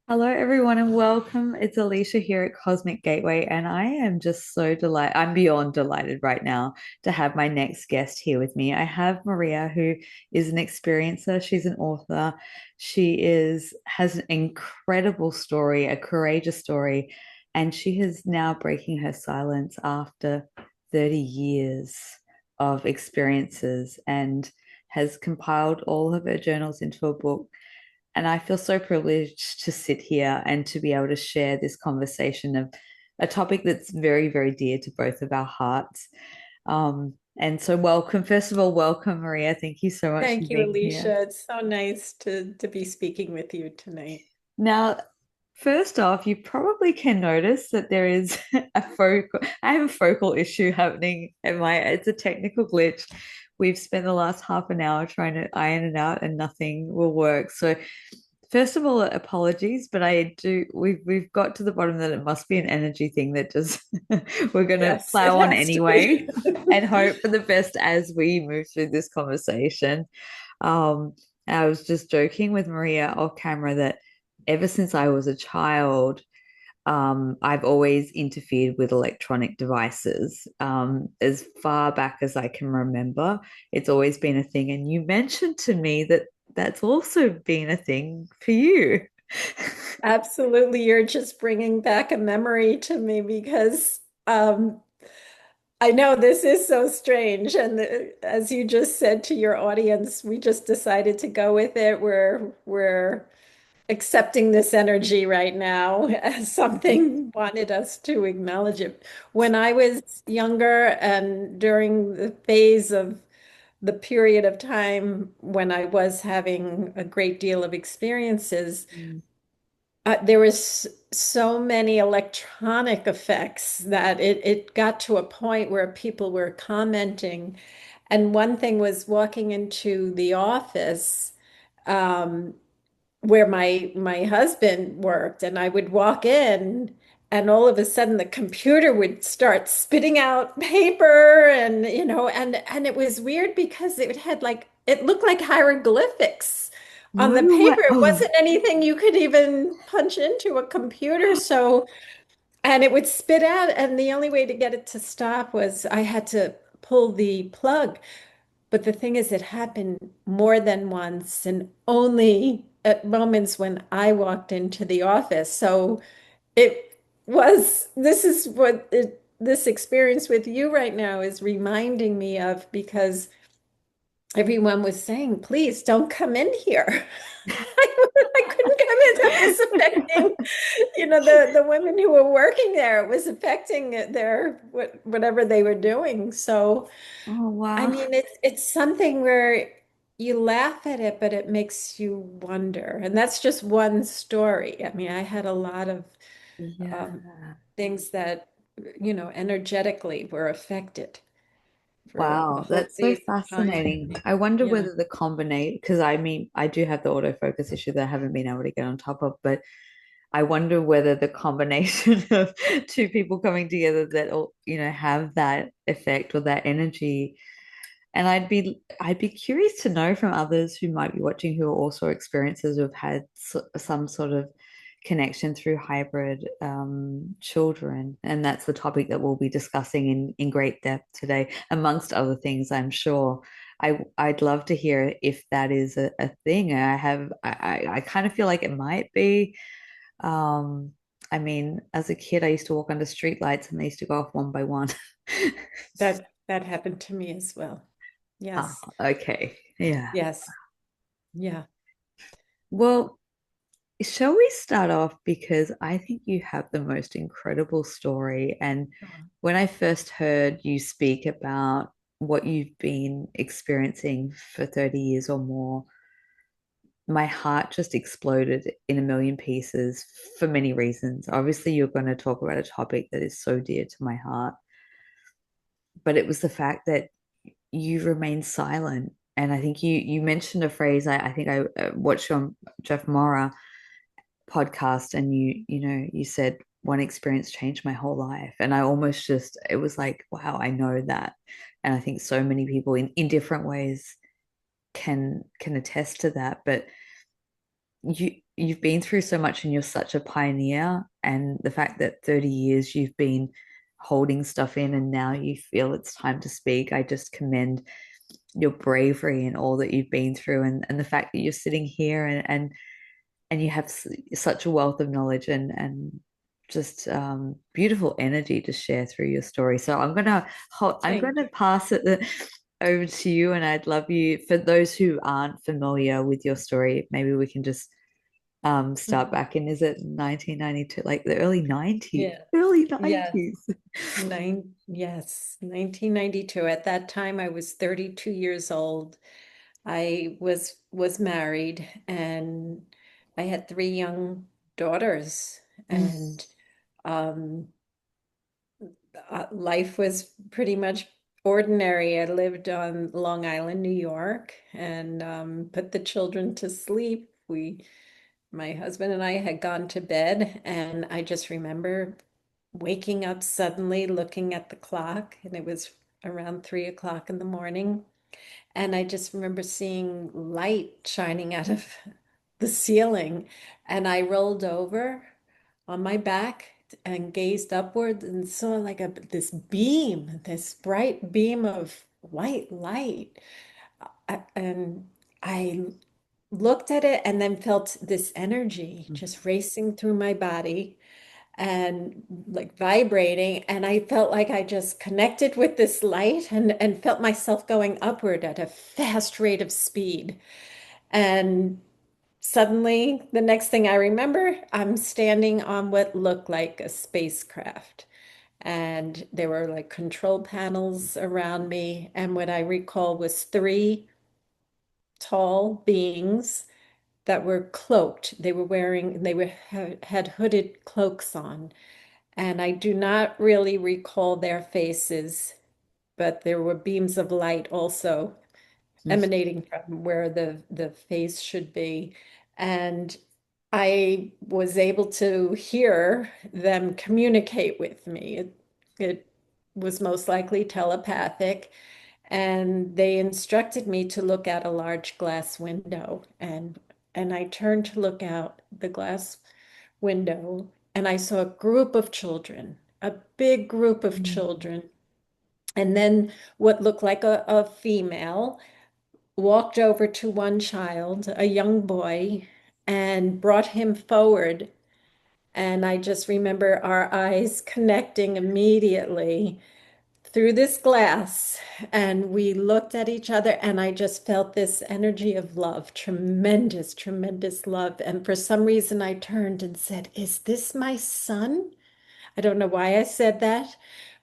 Hello, everyone, and welcome. It's Alisha here at Cosmic Gateway, and I am just so delighted. I'm beyond delighted right now to have my next guest here with me. I have Maria, who is an experiencer. She's an author. Has an incredible story, a courageous story, and she is now breaking her silence after 30 years of experiences and has compiled all of her journals into a book, and I feel so privileged to sit here and to be able to share this conversation of a topic that's very, very dear to both of our hearts. And so, welcome. First of all, welcome, Maria. Thank you so much for Thank you, being here. Alicia. It's so nice to be speaking with you tonight. Now, first off, you probably can notice that there is I have a focal issue happening at it's a technical glitch. We've spent the last half an hour trying to iron it out and nothing will work. So first of all, apologies, but we've got to the bottom that it must be an energy thing that just we're gonna Yes, it plow on has to be. anyway and hope for the best as we move through this conversation. Um, I was just joking with Maria off camera that ever since I was a child, I've always interfered with electronic devices. As far back as I can remember, it's always been a thing. And you mentioned to me that that's also been a thing for you. Absolutely. You're just bringing back a memory to me because I know this is so strange. And as you just said to your audience, we just decided to go with it. We're accepting this energy right now as something wanted us to acknowledge it. When I was younger and during the phase of the period of time when I was having a great deal of experiences, Mm. there was so many electronic effects that it got to a point where people were commenting. And one thing was walking into the office. Where my husband worked, and I would walk in and all of a sudden the computer would start spitting out paper, and and it was weird because it had like it looked like hieroglyphics on the No way. paper. It Oh, wasn't anything you could even punch into a computer. So, and it would spit out, and the only way to get it to stop was I had to pull the plug. But the thing is, it happened more than once and only at moments when I walked into the office. So this is this experience with you right now is reminding me of, because everyone was saying, please don't come in here. I couldn't come in. That was affecting, the women who were working there. It was affecting their whatever they were doing. So, oh I wow. mean, it's something where you laugh at it, but it makes you wonder. And that's just one story. I mean, I had a lot of um, Yeah. things that, energetically were affected for a Wow, whole that's so phase of time. fascinating. I wonder Yeah. whether the combination, because I mean, I do have the autofocus issue that I haven't been able to get on top of, but I wonder whether the combination of two people coming together that all, have that effect or that energy. And I'd be curious to know from others who might be watching who are also experiencers who have had some sort of connection through hybrid children. And that's the topic that we'll be discussing in great depth today, amongst other things, I'm sure. I'd love to hear if that is a thing. I kind of feel like it might be. Um, I mean, as a kid, I used to walk under streetlights and they used to go off one by one. That happened to me as well. Ah, Yes. okay. Yeah. Yes. Yeah. Well, shall we start off because I think you have the most incredible story. And when I first heard you speak about what you've been experiencing for 30 years or more, my heart just exploded in a million pieces for many reasons. Obviously, you're going to talk about a topic that is so dear to my heart, but it was the fact that you remain silent. And I think you mentioned a phrase. I think I watched you on Jeff Mora podcast, and you said one experience changed my whole life, and I almost just it was like, wow, I know that, and I think so many people in different ways can attest to that. But you've been through so much and you're such a pioneer, and the fact that 30 years you've been holding stuff in and now you feel it's time to speak, I just commend your bravery and all that you've been through, and the fact that you're sitting here and you have such a wealth of knowledge and just beautiful energy to share through your story. So I'm Thank gonna pass it over to you, and I'd love you, for those who aren't familiar with your story, maybe we can just start you. back in, is it 1992, like the early 90s? Yeah. Early Yes. 90s. Yes, 1992. At that time, I was 32 years old. I was married and I had three young daughters, and um, life was pretty much ordinary. I lived on Long Island, New York, and put the children to sleep. My husband and I had gone to bed, and I just remember waking up suddenly, looking at the clock, and it was around 3 o'clock in the morning. And I just remember seeing light shining out of the ceiling. And I rolled over on my back and gazed upward and saw like this beam, this bright beam of white light. And I looked at it and then felt this energy just racing through my body and like vibrating. And I felt like I just connected with this light and felt myself going upward at a fast rate of speed. And suddenly, the next thing I remember, I'm standing on what looked like a spacecraft. And there were like control panels around me. And what I recall was three tall beings that were cloaked. They were had hooded cloaks on. And I do not really recall their faces, but there were beams of light also emanating from where the face should be. And I was able to hear them communicate with me. It was most likely telepathic. And they instructed me to look at a large glass window. And I turned to look out the glass window, and I saw a group of children, a big group of children. And then what looked like a female walked over to one child, a young boy, and brought him forward. And I just remember our eyes connecting immediately through this glass. And we looked at each other, and I just felt this energy of love, tremendous, tremendous love. And for some reason, I turned and said, "Is this my son?" I don't know why I said that,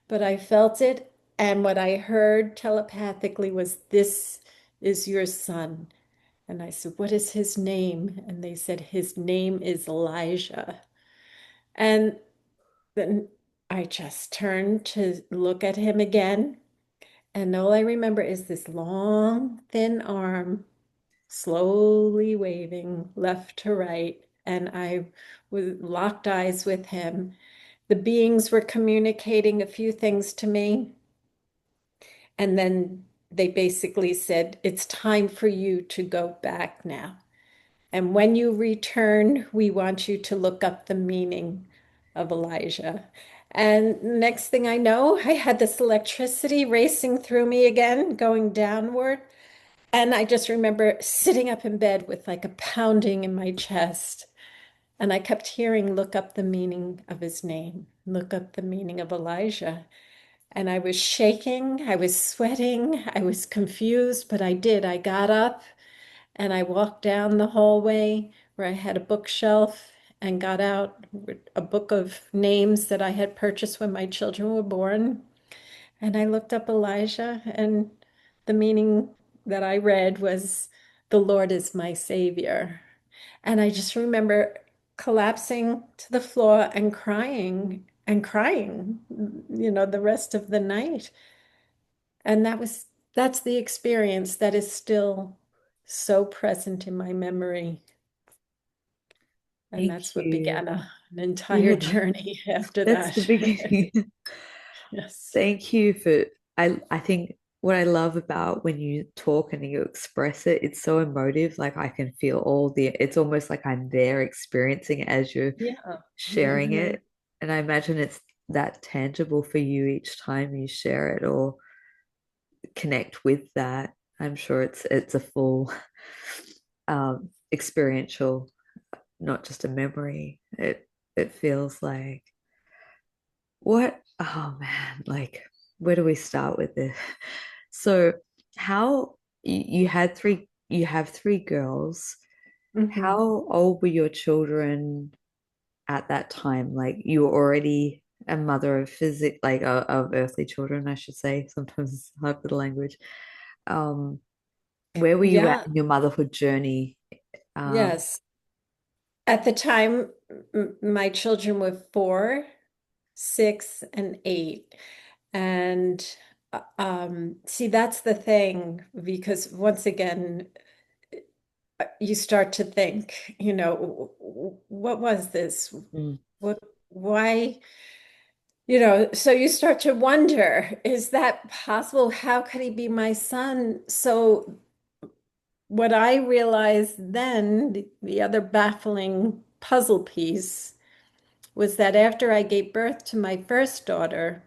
but I felt it. And what I heard telepathically was, "This is your son." And I said, "What is his name?" And they said, "His name is Elijah." And then I just turned to look at him again. And all I remember is this long, thin arm slowly waving left to right. And I was locked eyes with him. The beings were communicating a few things to me. And then they basically said, "It's time for you to go back now. And when you return, we want you to look up the meaning of Elijah." And next thing I know, I had this electricity racing through me again, going downward. And I just remember sitting up in bed with like a pounding in my chest. And I kept hearing, "Look up the meaning of his name, look up the meaning of Elijah." And I was shaking, I was sweating, I was confused, but I did. I got up and I walked down the hallway where I had a bookshelf and got out a book of names that I had purchased when my children were born. And I looked up Elijah, and the meaning that I read was, "The Lord is my Savior." And I just remember collapsing to the floor and crying, the rest of the night. And that's the experience that is still so present in my memory. And Thank that's what you. began an entire Yeah, journey after that's the that. beginning. Yes. Thank you for, I think what I love about when you talk and you express it, it's so emotive. Like I can feel all it's almost like I'm there experiencing it as you're Yeah. sharing Hmm. it. And I imagine it's that tangible for you each time you share it or connect with that. I'm sure it's a full experiential, not just a memory. It feels like what? Oh man, like where do we start with this? So how you had you have three girls. Hmm. How old were your children at that time? Like you were already a mother of of earthly children, I should say. Sometimes it's hard with the language. Um, where were you at Yeah. in your motherhood journey? Um, Yes. At the time, my children were 4, 6, and 8. And see, that's the thing, because once again, you start to think, what was this? mm, What, why? So you start to wonder, is that possible? How could he be my son? So what I realized then, the other baffling puzzle piece was that after I gave birth to my first daughter,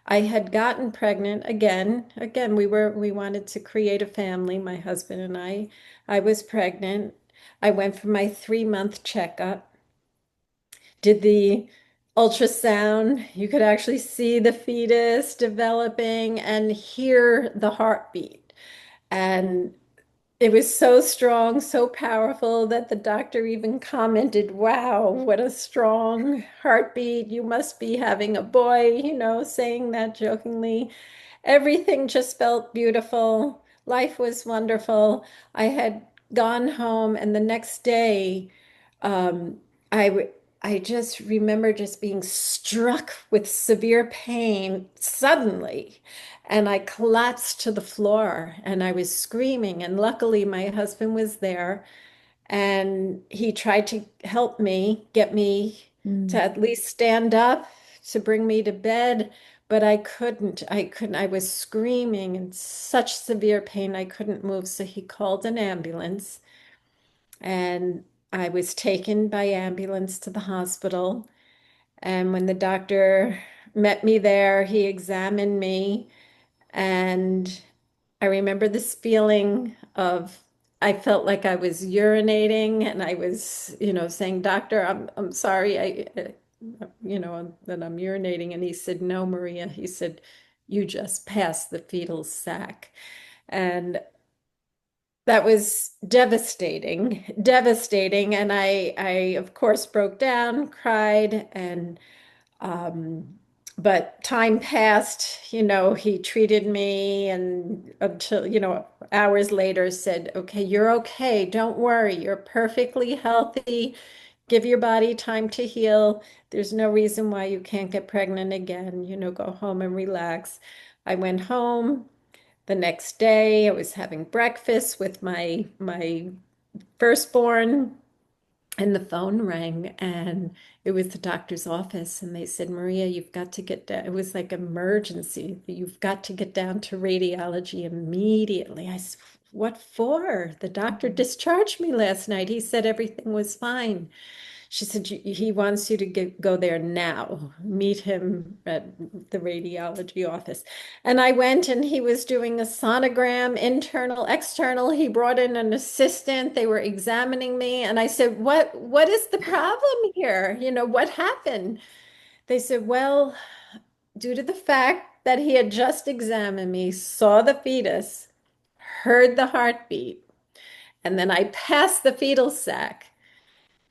I had gotten pregnant again. Again, we wanted to create a family, my husband and I. I was pregnant. I went for my 3-month checkup, did the ultrasound. You could actually see the fetus developing and hear the heartbeat. And it was so strong, so powerful that the doctor even commented, "Wow, what a strong heartbeat. You must be having a boy," saying that jokingly. Everything just felt beautiful. Life was wonderful. I had gone home, and the next day, um, I just remember just being struck with severe pain suddenly. And I collapsed to the floor and I was screaming. And luckily, my husband was there and he tried to help me, get me to mm, at least stand up to bring me to bed. But I couldn't. I couldn't. I was screaming in such severe pain, I couldn't move. So he called an ambulance and I was taken by ambulance to the hospital. And when the doctor met me there, he examined me. And I remember this feeling of, I felt like I was urinating and I was, saying, "Doctor, I'm sorry, that I'm urinating." And he said, "No, Maria." He said, "You just passed the fetal sac." And that was devastating, devastating. And I of course broke down, cried, and um, but time passed, he treated me and until, hours later said, "Okay, you're okay. Don't worry. You're perfectly healthy. Give your body time to heal. There's no reason why you can't get pregnant again. Go home and relax." I went home. The next day, I was having breakfast with my firstborn, and the phone rang, and it was the doctor's office, and they said, "Maria, you've got to get down." It was like emergency. "You've got to get down to radiology immediately." I said, "What for? The doctor discharged me last night. He said everything was fine." She said, He wants you to go there now. Meet him at the radiology office." And I went and he was doing a sonogram, internal, external. He brought in an assistant. They were examining me. And I said, what is the problem here? What happened? They said, "Well, due to the fact that he had just examined me, saw the fetus, heard the heartbeat, and then I passed the fetal sac,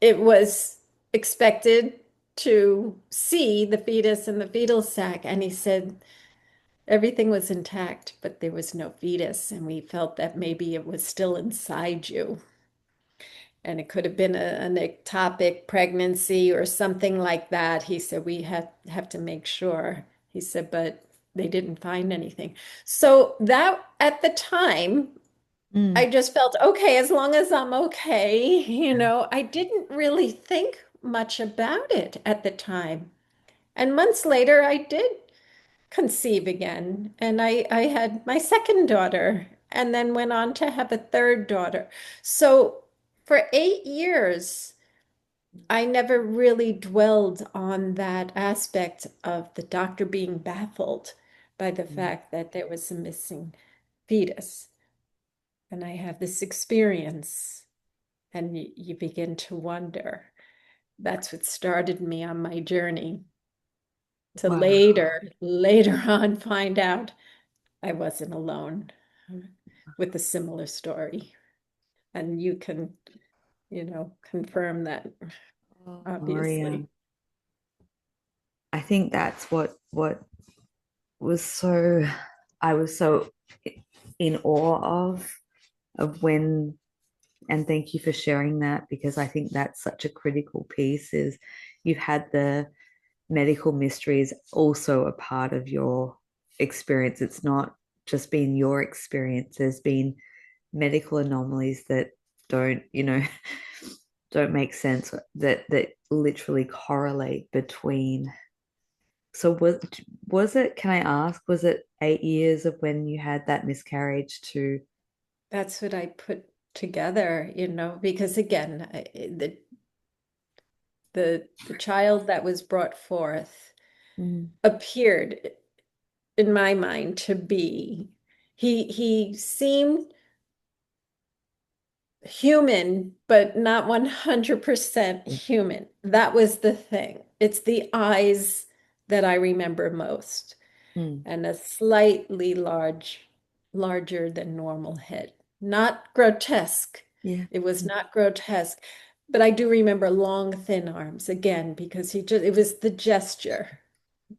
it was expected to see the fetus in the fetal sac." And he said everything was intact, but there was no fetus. And we felt that maybe it was still inside you. And it could have been an ectopic pregnancy or something like that. He said, "We have to make sure." He said, "But they didn't find anything." So that at the time, I mm. just felt okay, as long as I'm okay. I didn't really think much about it at the time. And months later, I did conceive again. And I had my second daughter and then went on to have a third daughter. So for 8 years, I never really dwelled on that aspect of the doctor being baffled by the Mm. fact that there was a missing fetus. And I have this experience, and you begin to wonder. That's what started me on my journey to Wow. later on find out I wasn't alone with a similar story. And you can, confirm that, Oh, Maria, obviously. I think that's what was so I was so in awe of when, and thank you for sharing that, because I think that's such a critical piece is you've had the medical mysteries also a part of your experience. It's not just been your experience. There's been medical anomalies that don't, don't make sense, that literally correlate between. So was it, can I ask, was it 8 years of when you had that miscarriage to That's what I put together, because again, the child that was brought forth mm, appeared in my mind to be he seemed human, but not 100% human. That was the thing. It's the eyes that I remember most, mm, and a slightly larger than normal head. Not grotesque. yeah. It was not grotesque, but I do remember long, thin arms again because it was the gesture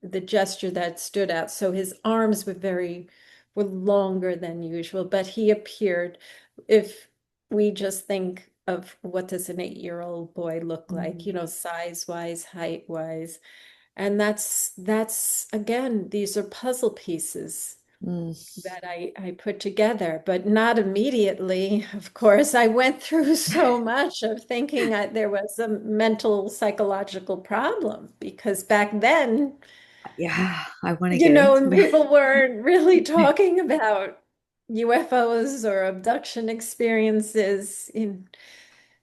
that stood out. So his arms were longer than usual, but he appeared, if we just think of what does an 8-year-old boy look like, Mm, size wise, height wise. And that's again, these are puzzle pieces mm. that I put together, but not immediately. Of course, I went through so much of thinking there was a mental psychological problem because back then, Yeah, I want to get into and people weren't really talking about UFOs or abduction experiences in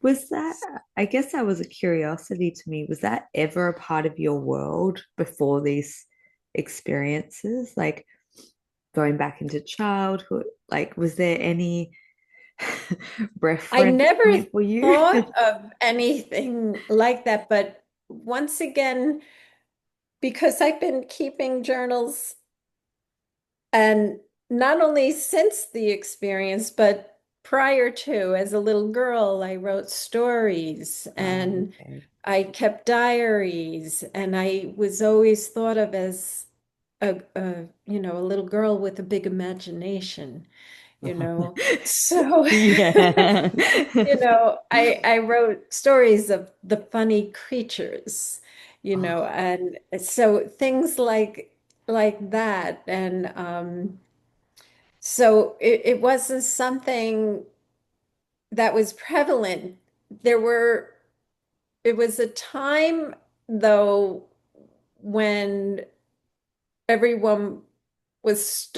was that, I guess that was a curiosity to me. Was that ever a part of your world before these experiences? Like going back into childhood, like was there any I reference never point for you? thought of anything like that, but once again, because I've been keeping journals and not only since the experience, but prior to, as a little girl, I wrote stories Oh, and okay. I kept diaries, and I was always thought of as a little girl with a big imagination, you know. So, Yeah. I wrote stories of the funny creatures, Oh, and so things like that. And so it wasn't something that was prevalent. It was a time though when everyone was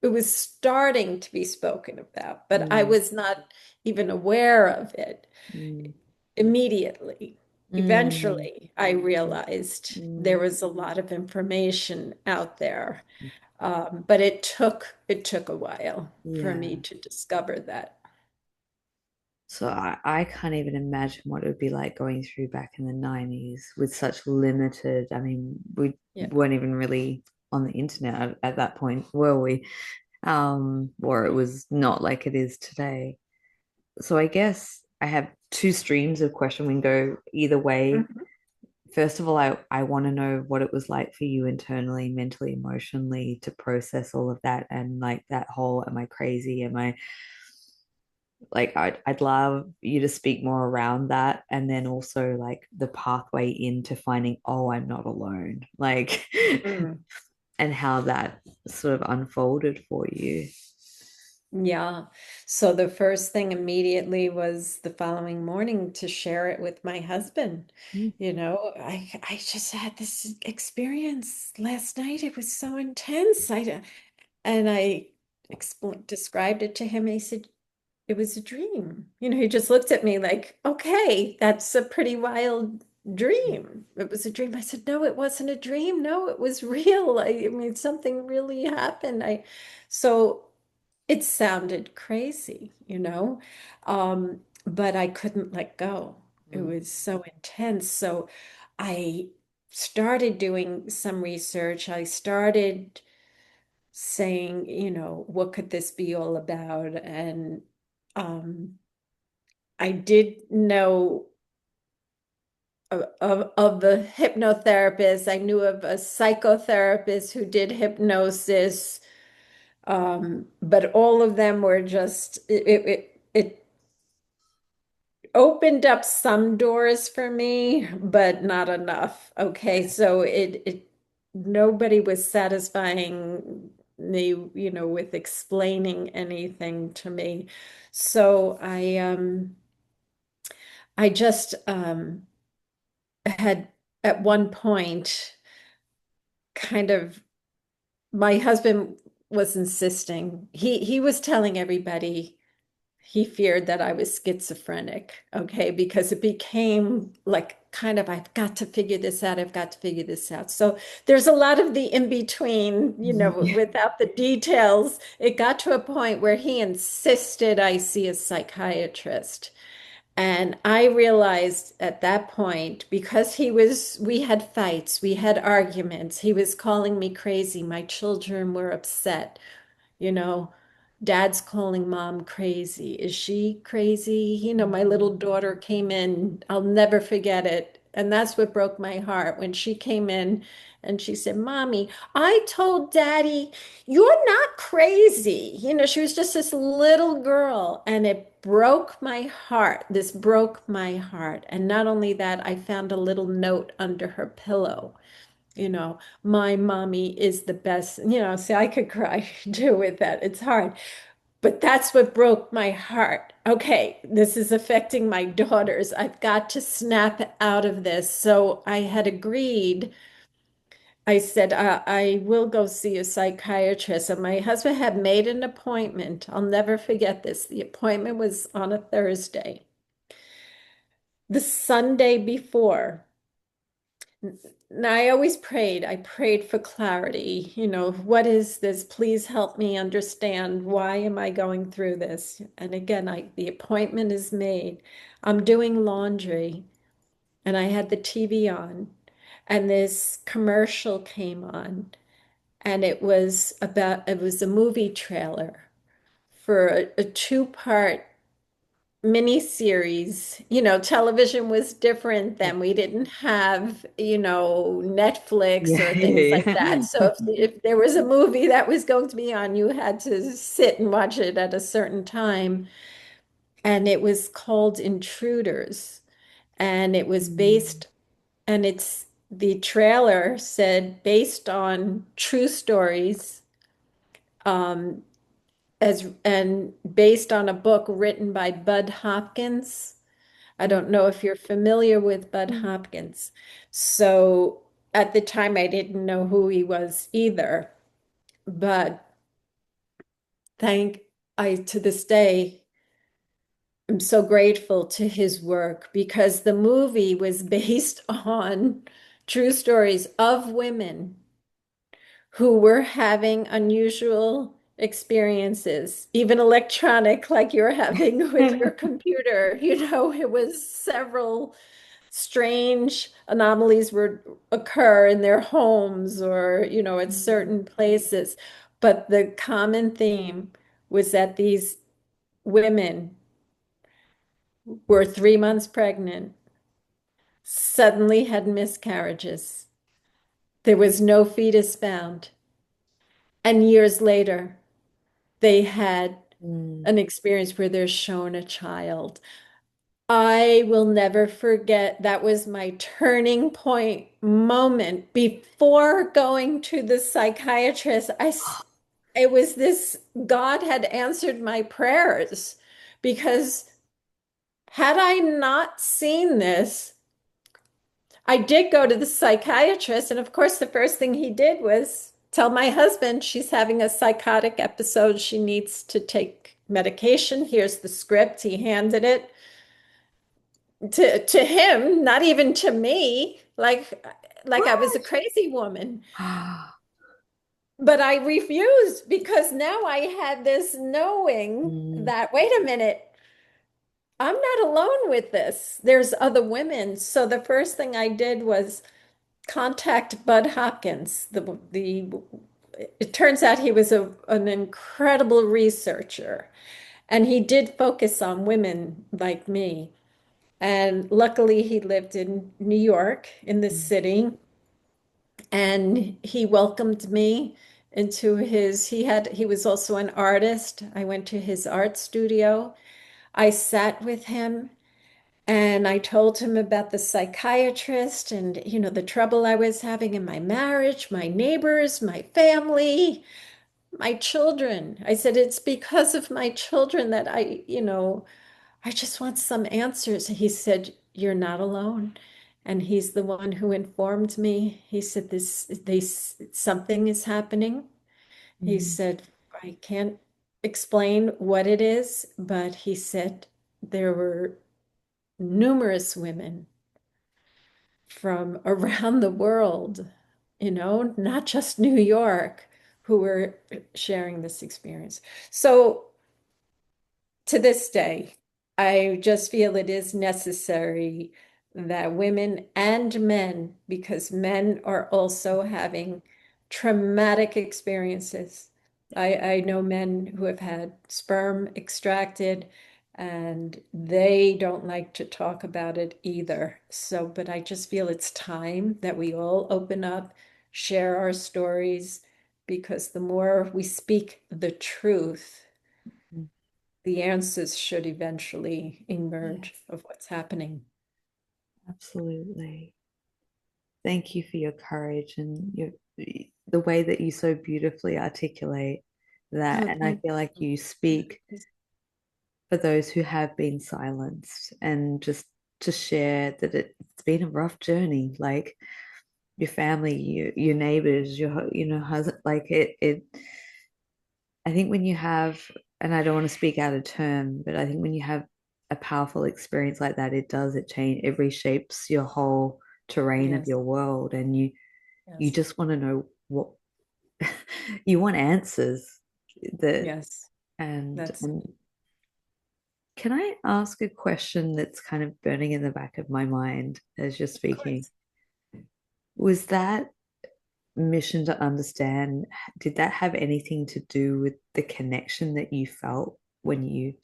it was starting to be spoken about, but I mm, was not even aware of it mm, immediately. mm, Eventually, I realized there mm. was a lot of information out there. But it took a while for me Yeah. to discover that. So I can't even imagine what it would be like going through back in the 90s with such limited, I mean, we Yeah. weren't even really on the internet at that point, were we? Or it was not like it is today. So I guess I have two streams of question. We can go either way. Mhm. First of all, I want to know what it was like for you internally, mentally, emotionally to process all of that and like that whole, am I crazy? Am I like I'd love you to speak more around that, and then also like the pathway into finding, oh, I'm not alone. Like Mm. and how that sort of unfolded for you. Yeah. So the first thing immediately was the following morning to share it with my husband. Mm. I just had this experience last night. It was so intense. And I described it to him. He said, it was a dream. He just looked at me like, okay, that's a pretty wild dream. It was a dream. I said, no, it wasn't a dream. No, it was real. I mean, something really happened. So it sounded crazy, but I couldn't let go. It Mm. was so intense. So I started doing some research. I started saying, what could this be all about? And um, I did know of the hypnotherapist. I knew of a psychotherapist who did hypnosis. But all of them were just it opened up some doors for me, but not enough. Okay, so it nobody was satisfying me, with explaining anything to me. So I just had at one point kind of my husband was insisting. He was telling everybody he feared that I was schizophrenic, okay, because it became like kind of, I've got to figure this out. I've got to figure this out. So there's a lot of the in between, Yeah. without the details. It got to a point where he insisted I see a psychiatrist. And I realized at that point, because we had fights, we had arguments, he was calling me crazy. My children were upset. You know, Dad's calling mom crazy. Is she crazy? My little daughter came in. I'll never forget it. And that's what broke my heart when she came in and she said, Mommy, I told Daddy, you're not crazy. She was just this little girl and it broke my heart. This broke my heart. And not only that, I found a little note under her pillow. My mommy is the best. See, I could cry too with that. It's hard. But that's what broke my heart. Okay, this is affecting my daughters. I've got to snap out of this. So I had agreed. I said, I will go see a psychiatrist. And my husband had made an appointment. I'll never forget this. The appointment was on a Thursday. The Sunday before, now, I always prayed. I prayed for clarity. What is this? Please help me understand. Why am I going through this? And again, the appointment is made. I'm doing laundry and I had the TV on and this commercial came on and it was a movie trailer for a two-part miniseries. Television was different Yeah. then. We didn't have, Netflix Yeah. or things like that. Yeah. So if there was a movie that was going to be on, you had to sit and watch it at a certain time. And it was called Intruders. And it was Mm. and the trailer said based on true stories, um, and based on a book written by Bud Hopkins. I Mm. don't know if you're familiar with Bud Hopkins. So at the time, I didn't know who he was either. But to this day, I'm so grateful to his work because the movie was based on true stories of women who were having unusual experiences, even electronic, like you're having with your computer. It was several strange anomalies would occur in their homes or, at Mm. certain places. But the common theme was that these women were 3 months pregnant, suddenly had miscarriages. There was no fetus found. And years later, they had Mm. an experience where they're shown a child. I will never forget. That was my turning point moment before going to the psychiatrist. it was this God had answered my prayers because had I not seen this, I did go to the psychiatrist, and of course, the first thing he did was tell my husband she's having a psychotic episode. She needs to take medication. Here's the script. He handed it to him, not even to me, like I was a What? crazy woman. But I refused because now I had this knowing Mm, that, wait a minute, I'm not alone with this. There's other women. So the first thing I did was contact Bud Hopkins. It turns out he was an incredible researcher, and he did focus on women like me. And luckily, he lived in New York, in the mm, city, and he welcomed me into he was also an artist. I went to his art studio. I sat with him and I told him about the psychiatrist and, the trouble I was having in my marriage, my neighbors, my family, my children. I said, it's because of my children that I just want some answers. He said, you're not alone. And he's the one who informed me. He said, something is happening. He mm, said, I can't explain what it is, but he said there were numerous women from around the world, not just New York, who were sharing this experience. So to this day, I just feel it is necessary that women and men, because men are also having traumatic experiences. I know men who have had sperm extracted and they don't like to talk about it either. So, but I just feel it's time that we all open up, share our stories, because the more we speak the truth, mm. the answers should eventually emerge Yes, of what's happening. absolutely. Thank you for your courage and the way that you so beautifully articulate that. Oh, And I thank feel like you. you speak for those who have been silenced and just to share that it's been a rough journey. Like your family, your neighbors, your husband, like it. I think when you have, and I don't want to speak out of turn, but I think when you have a powerful experience like that, it reshapes your whole terrain of Yes, your world, and you yes, just want to know what you want answers that yes. and That's and can I ask a question that's kind of burning in the back of my mind as you're of speaking? course. Was that mission to understand, did that have anything to do with the connection that you felt when you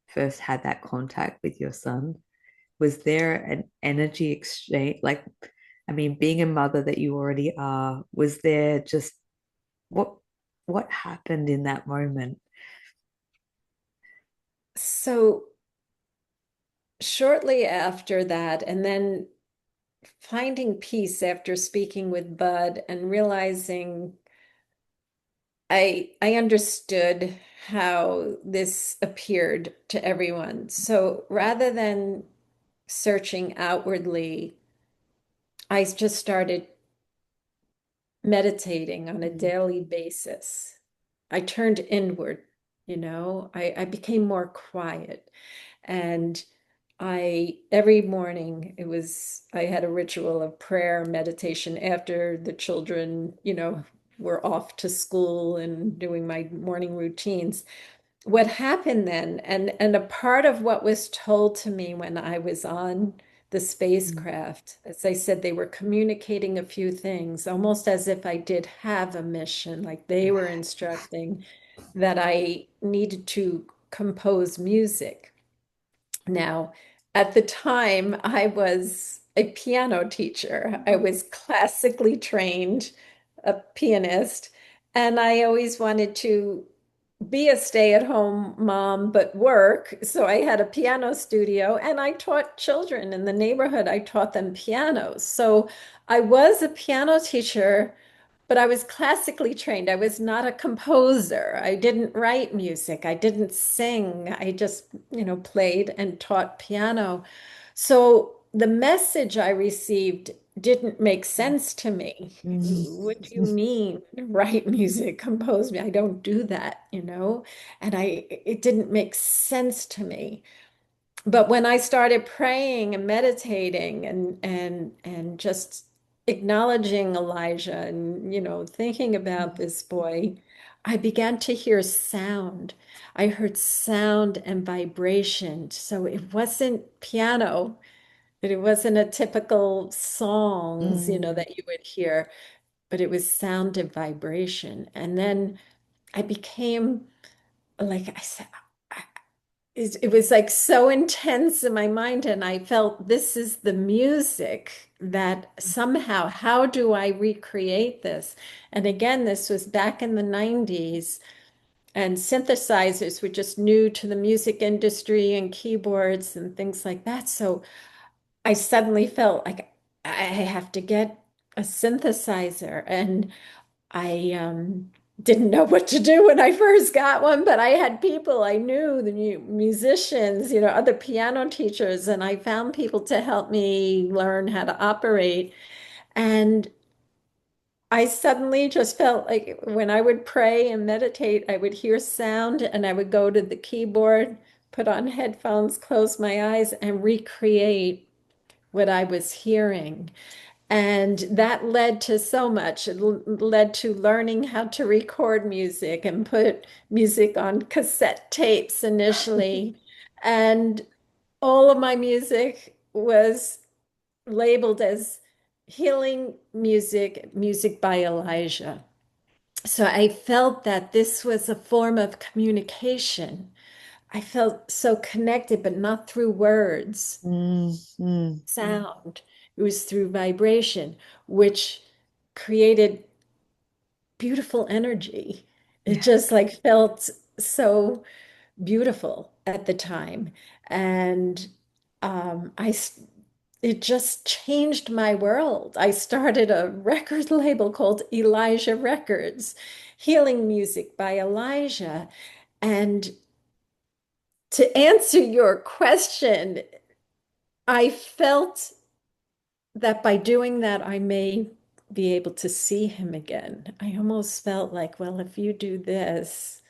first had that contact with your son? Was there an energy exchange? Like, I mean, being a mother that you already are, was there just what what happened in that moment? So shortly after that, and then finding peace after speaking with Bud and realizing I understood how this appeared to everyone. So rather than searching outwardly, I just started meditating on a Mm, daily basis. I turned inward, I became more quiet. And every morning, I had a ritual of prayer, meditation after the children, were off to school and doing my morning routines. What happened then, and a part of what was told to me when I was on the mm, spacecraft, as I said, they were communicating a few things, almost as if I did have a mission, like they were instructing that I needed to compose music. Now, at the time, I was a piano teacher. I was classically trained, a pianist, and I always wanted to be a stay-at-home mom, but work. So I had a piano studio and I taught children in the neighborhood. I taught them piano. So I was a piano teacher, but I was classically trained. I was not a composer. I didn't write music. I didn't sing. I just, played and taught piano. So the message I received didn't make sense to me. Mm. What do you mean, write music, compose me? I don't do that. And it didn't make sense to me. But when I started praying and meditating and just acknowledging Elijah and thinking about this boy, I began to hear sound. I heard sound and vibration. So it wasn't piano, but it wasn't a typical songs, Mm. that you would hear, but it was sound and vibration. And then I became, like I said, it was like so intense in my mind, and I felt this is the music that somehow, how do I recreate this? And again, this was back in the 90s, and synthesizers were just new to the music industry and keyboards and things like that. So I suddenly felt like I have to get a synthesizer. And I didn't know what to do when I first got one, but I had people I knew, the musicians, other piano teachers, and I found people to help me learn how to operate. And I suddenly just felt like when I would pray and meditate, I would hear sound and I would go to the keyboard, put on headphones, close my eyes, and recreate what I was hearing. And that led to so much. It led to learning how to record music and put music on cassette tapes initially. And all of my music was labeled as healing music, music by Elijah. So I felt that this was a form of communication. I felt so connected, but not through words, Mm. Mm. sound. It was through vibration, which created beautiful energy. It Yeah. just like felt so beautiful at the time. And it just changed my world. I started a record label called Elijah Records, Healing Music by Elijah. And to answer your question, I felt that by doing that, I may be able to see him again. I almost felt like, well, if you do this,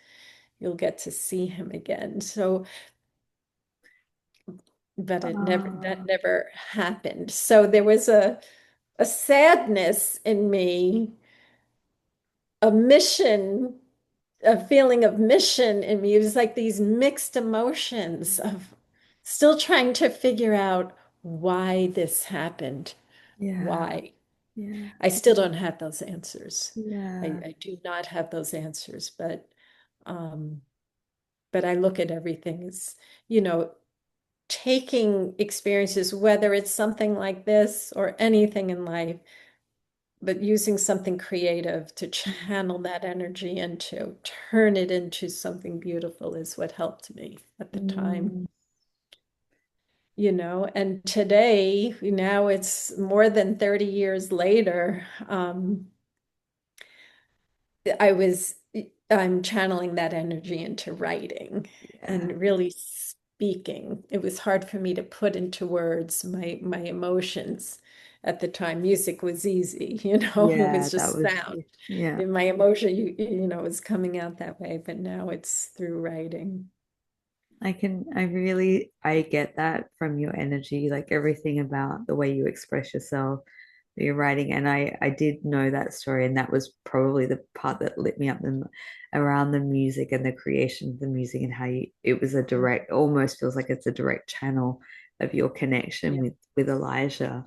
you'll get to see him again. So, but that Ah, never happened. So there was a sadness in me, a mission, a feeling of mission in me. It was like these mixed emotions of still trying to figure out why this happened. yeah. Why? Yeah. I still don't have those answers. Yeah. I do not have those answers, um, but I look at everything as, you know, taking experiences, whether it's something like this or anything in life, but using something creative to channel that energy into, turn it into something beautiful is what helped me at the time. Mm. And today, now it's more than 30 years later. I was I'm channeling that energy into writing Yeah. and really speaking. It was hard for me to put into words my emotions at the time. Music was easy, it Yeah, was that just was, sound. yeah. My emotion, was coming out that way, but now it's through writing. I get that from your energy, like everything about the way you express yourself, your writing. And I did know that story, and that was probably the part that lit me up around the music and the creation of the music and how it was a direct, almost feels like it's a direct channel of your connection Yeah. with Elijah.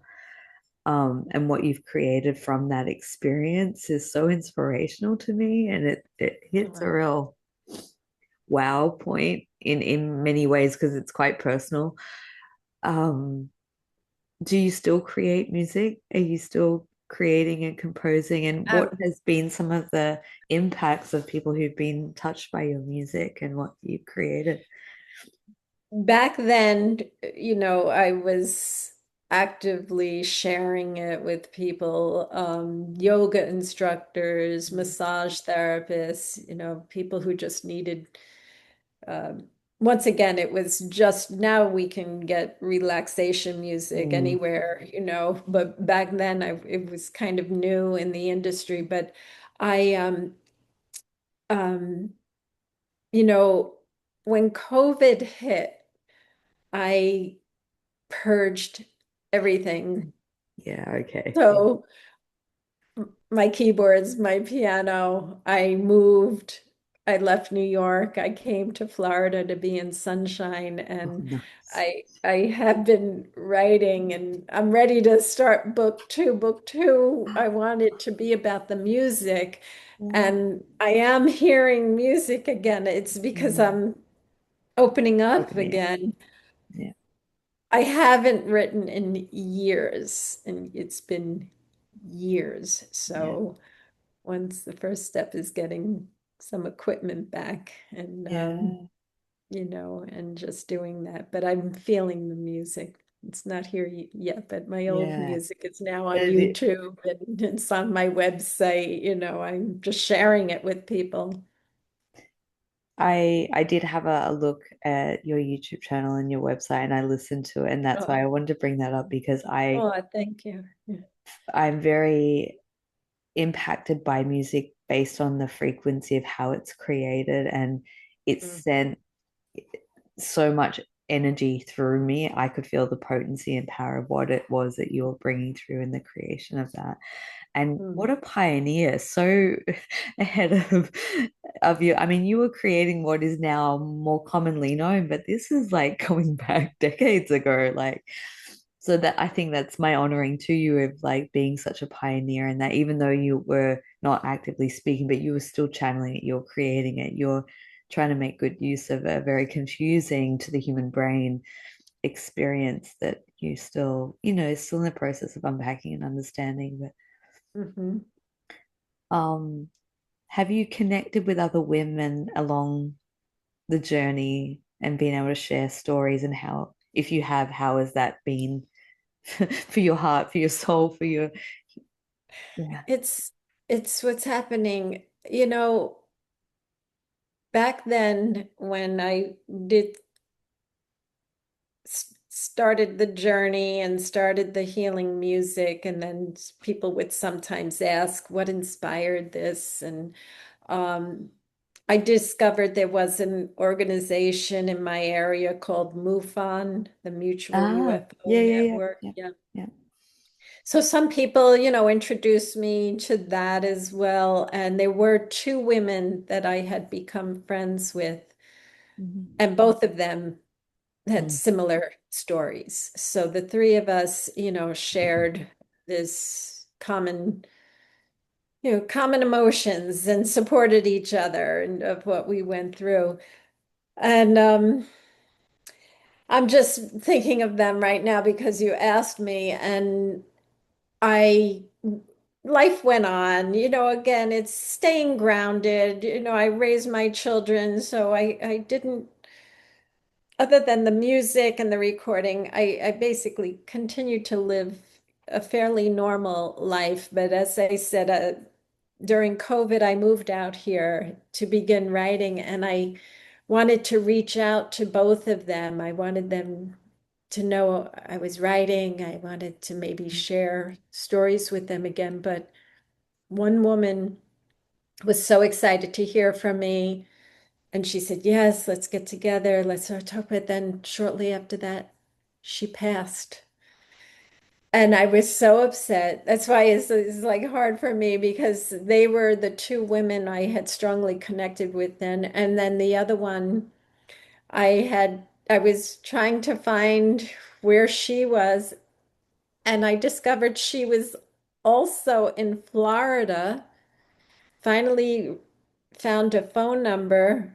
And what you've created from that experience is so inspirational to me, and it hits a Wow. real wow point in many ways because it's quite personal. Um, do you still create music? Are you still creating and composing? And what Um, has been some of the impacts of people who've been touched by your music and what you've created? Back then, I was. actively sharing it with people, yoga instructors, Mm. massage therapists, people who just needed, um, once again, it was just now we can get relaxation music Mm. anywhere, but back then it was kind of new in the industry. But I, um, you know, when COVID hit, I purged everything. Yeah, okay. Yeah. So my keyboards, my piano. I moved. I left New York. I came to Florida to be in sunshine, Oh, and nice. I have been writing, and I'm ready to start book two. Book two, I want it to be about the music, Mm. and I am hearing music again. It's because Mm. I'm opening up Opening up. again. Yeah. I haven't written in years, and it's been years. Yeah. So once the first step is getting some equipment back and Yeah. and just doing that. But I'm feeling the music. It's not here yet, but my old Yeah. music is now on There's it- YouTube and it's on my website. I'm just sharing it with people. I did have a look at your YouTube channel and your website and I listened to it and that's why I Oh, wanted to bring that up because oh, thank you. Yeah. I'm very impacted by music based on the frequency of how it's created and it Mm, sent so much energy through me. I could feel the potency and power of what it was that you were bringing through in the creation of that. And mm, what a pioneer, so ahead of you. I mean, you were creating what is now more commonly known, but this is like going back decades ago. Like, so that I think that's my honoring to you of like being such a pioneer and that even though you were not actively speaking, but you were still channeling it, you're creating it, you're trying to make good use of a very confusing to the human brain experience that you still, still in the process of unpacking and understanding. mhm. But have you connected with other women along the journey and been able to share stories and how, if you have, how has that been for your heart, for your soul, for your yeah. It's it's what's happening. Back then when I did started the journey and started the healing music, and then people would sometimes ask what inspired this. And um, I discovered there was an organization in my area called MUFON, the Mutual Ah, UFO yeah, yeah, yeah, Network. yeah, Yeah. yeah. So some people, introduced me to that as well. And there were two women that I had become friends with, Mhm. and both of them had Mm. similar stories. So the three of us, shared this common emotions and supported each other and of what we went through. And I'm just thinking of them right now because you asked me, and I life went on. Again, it's staying grounded. I raised my children, so I didn't, other than the music and the recording, I basically continued to live a fairly normal life. But as I said, during COVID, I moved out here to begin writing, and I wanted to reach out to both of them. I wanted them to know I was writing. I wanted to maybe share stories with them again. But one woman was so excited to hear from me. And she said, yes, let's get together. Let's talk. But then shortly after that, she passed. And I was so upset. That's why it's like hard for me because they were the two women I had strongly connected with then. And then the other one, I was trying to find where she was, and I discovered she was also in Florida. Finally found a phone number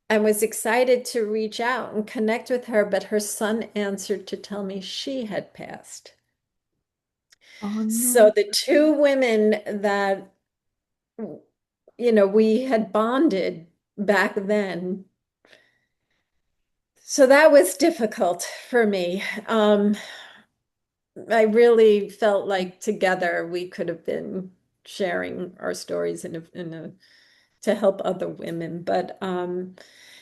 and was excited to reach out and connect with her, but her son answered to tell me she had passed. Oh no. So the two women that, we had bonded back then. So that was difficult for me. I really felt like together we could have been sharing our stories in a to help other women. But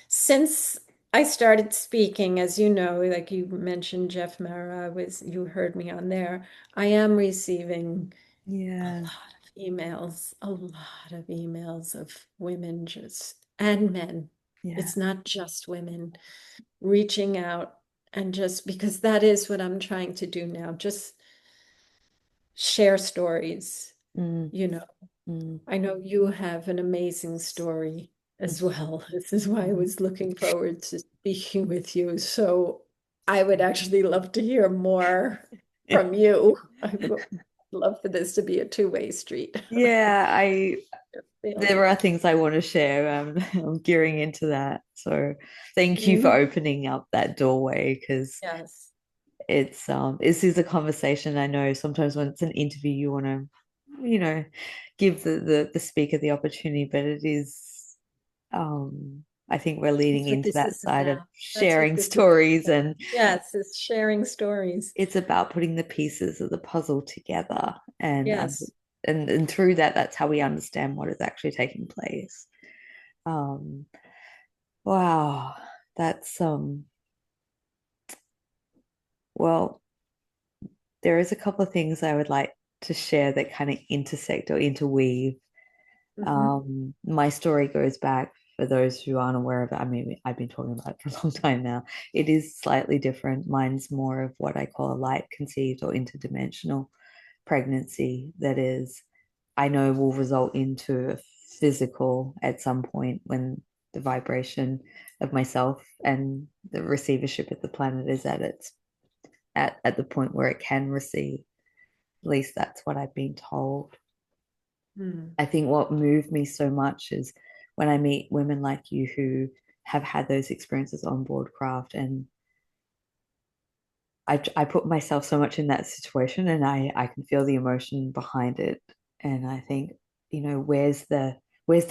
since I started speaking, as you know, like you mentioned, Jeff Mara was, you heard me on there. I am receiving a Yeah, lot of emails, of women just and men. yeah. It's not just women reaching out and just because that is what I'm trying to do now, just share stories, Mm, you know. mm, I know you have an amazing story mm, as well. This is why I mm. was looking forward to speaking with you. So I would actually love to hear more from you. I would love for this to be a two-way street. Yeah, I Feel. there are things I want to share. I'm gearing into that. So thank you for Mhm. opening up that doorway because Yes. it's this is a conversation. I know sometimes when it's an interview you want to, you know, give the speaker the opportunity, but it is I think we're leading That's what into this that is side of about. That's what sharing this is stories, about. and Yes, it's sharing stories. it's about putting the pieces of the puzzle together, and Yes. and through that, that's how we understand what is actually taking place. Um, wow, that's well, there is a couple of things I would like to share that kind of intersect or interweave. Hmm. My story goes back, for those who aren't aware of it. I mean, I've been talking about it for a long time now. It is slightly different. Mine's more of what I call a light conceived or interdimensional pregnancy. That is, I know will result into a physical at some point when the vibration of myself and the receivership of the planet is at its at the point where it can receive. At least that's what I've been told. Mm. I think what moved me so much is when I meet women like you who have had those experiences on board craft, and I put myself so much in that situation, and I can feel the emotion behind it, and I think, where's the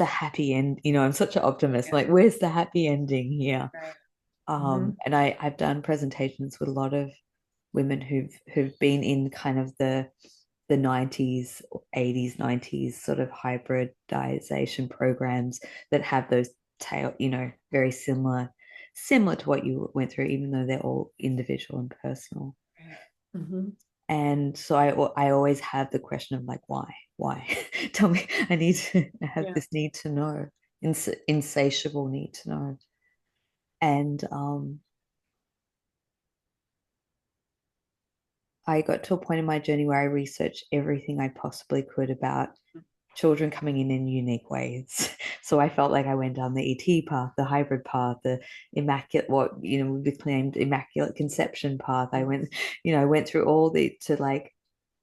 happy end? I'm such an optimist. Yeah. Like, where's the happy ending here? Right. Hmm. And I've done presentations with a lot of women who've been in kind of the 90s, 80s, 90s sort of hybridization programs that have those very similar to what you went through, even though they're all individual and personal. Right. Hmm. And so I always have the question of like, why? Tell me, I have Yeah. this need to know, insatiable need to know. And I got to a point in my journey where I researched everything I possibly could about children coming in unique ways. So I felt like I went down the ET path, the hybrid path, the immaculate, what would be claimed immaculate conception path. I went through all the to like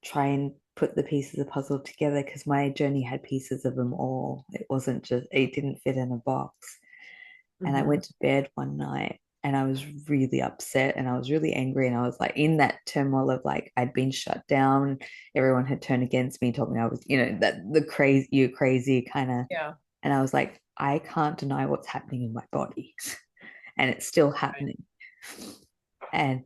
try and put the pieces of the puzzle together because my journey had pieces of them all. It didn't fit in a box. And I Hmm. went to bed one night and I was really upset and I was really angry. And I was like in that turmoil of like, I'd been shut down. Everyone had turned against me, told me I was, that the crazy, you crazy kind of. Yeah. And I was like, I can't deny what's happening in my body. And it's still Right. happening. And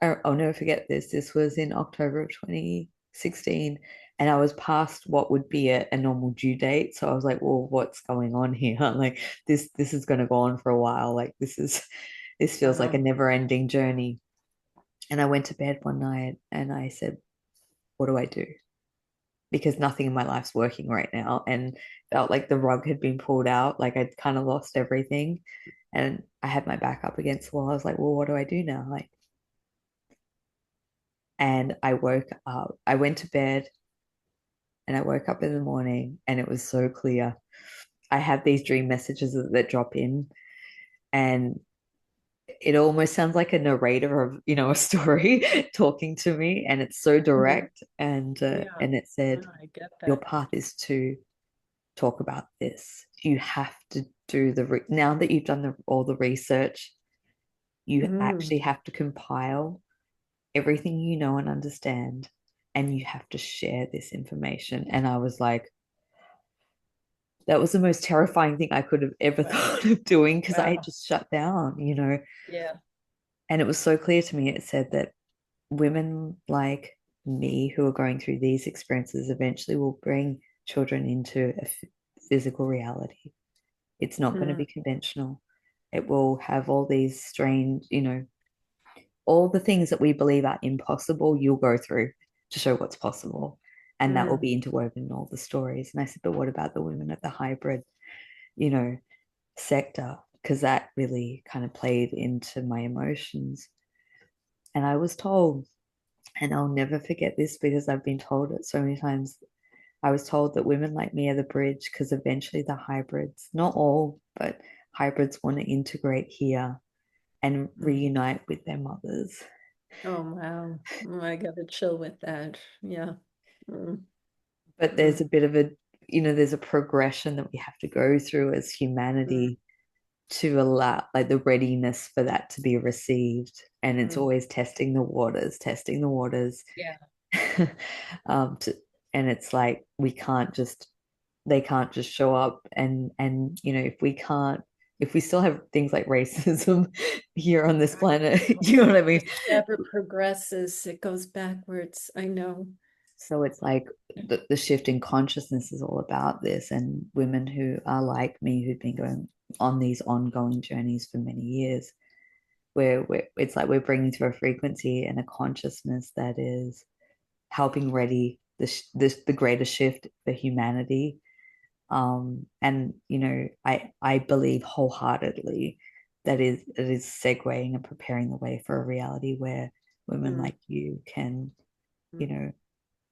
I'll never forget this. This was in October of 2016, and I was past what would be a normal due date. So I was like, well, what's going on here? Like this is going to go on for a while. Like this feels like a Wow. never-ending journey. And I went to bed one night and I said, what do I do? Because nothing in my life's working right now, and felt like the rug had been pulled out. Like I'd kind of lost everything, and I had my back up against the wall. I was like, well, what do I do now? Like, and I woke up. I went to bed and I woke up in the morning and it was so clear. I have these dream messages that drop in, and it almost sounds like a narrator of, a story talking to me, and it's so Hmm. direct. And Yeah. it said, No, I get your that. path is to talk about this. You have to do now that you've done all the research, you Mm. actually have to compile everything you know and understand, and you have to share this information. And I was like, that was the most terrifying thing I could have ever Wow. thought of doing because I had Wow. just shut down. Yeah. And it was so clear to me. It said that women like me who are going through these experiences eventually will bring children into a physical reality. It's not going to Mm, be conventional. It will have all these strange, all the things that we believe are impossible, you'll go through to show what's possible. And that will mm, be interwoven in all the stories. And I said, but what about the women at the hybrid, you know, sector? Because that really kind of played into my emotions. And I was told, and I'll never forget this because I've been told it so many times. I was told that women like me are the bridge because eventually the hybrids, not all, but hybrids want to integrate here and mm. reunite with their mothers. Oh, wow. Oh, I got a chill with that. Yeah. Mm, But there's mm, a bit of a, there's a progression that we have to go through as mm, humanity to allow, like, the readiness for that to be received. And it's mm. always testing the waters. Yeah. To, and it's like we can't just they can't just show up and if we still have things like racism here on this planet, you know what I mean? It never progresses. It goes backwards. I know. So it's like the shift in consciousness is all about this, and women who are like me who've been going on these ongoing journeys for many years where it's like we're bringing through a frequency and a consciousness that is helping ready the greater shift for humanity. And I believe wholeheartedly that is it is segueing and preparing the way for a reality where women Mm, like you can, you mm. know,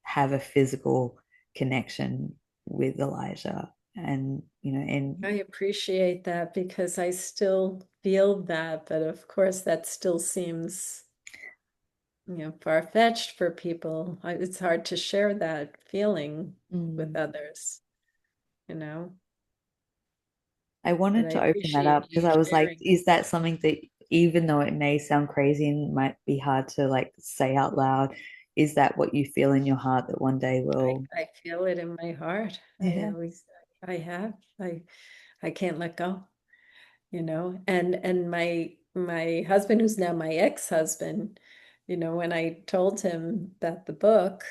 have a physical connection with Elijah, and I appreciate that because I still feel that, but of course that still seems, far-fetched for people. It's hard to share that feeling with mm, others, you know, I but wanted I to open that up appreciate because you I was like, sharing. is that something that, even though it may sound crazy and might be hard to like say out loud, is that what you feel in your heart that one day will? I feel it in my heart. I Yeah. always, I have, I can't let go, and my husband, who's now my ex-husband, when I told him that the book,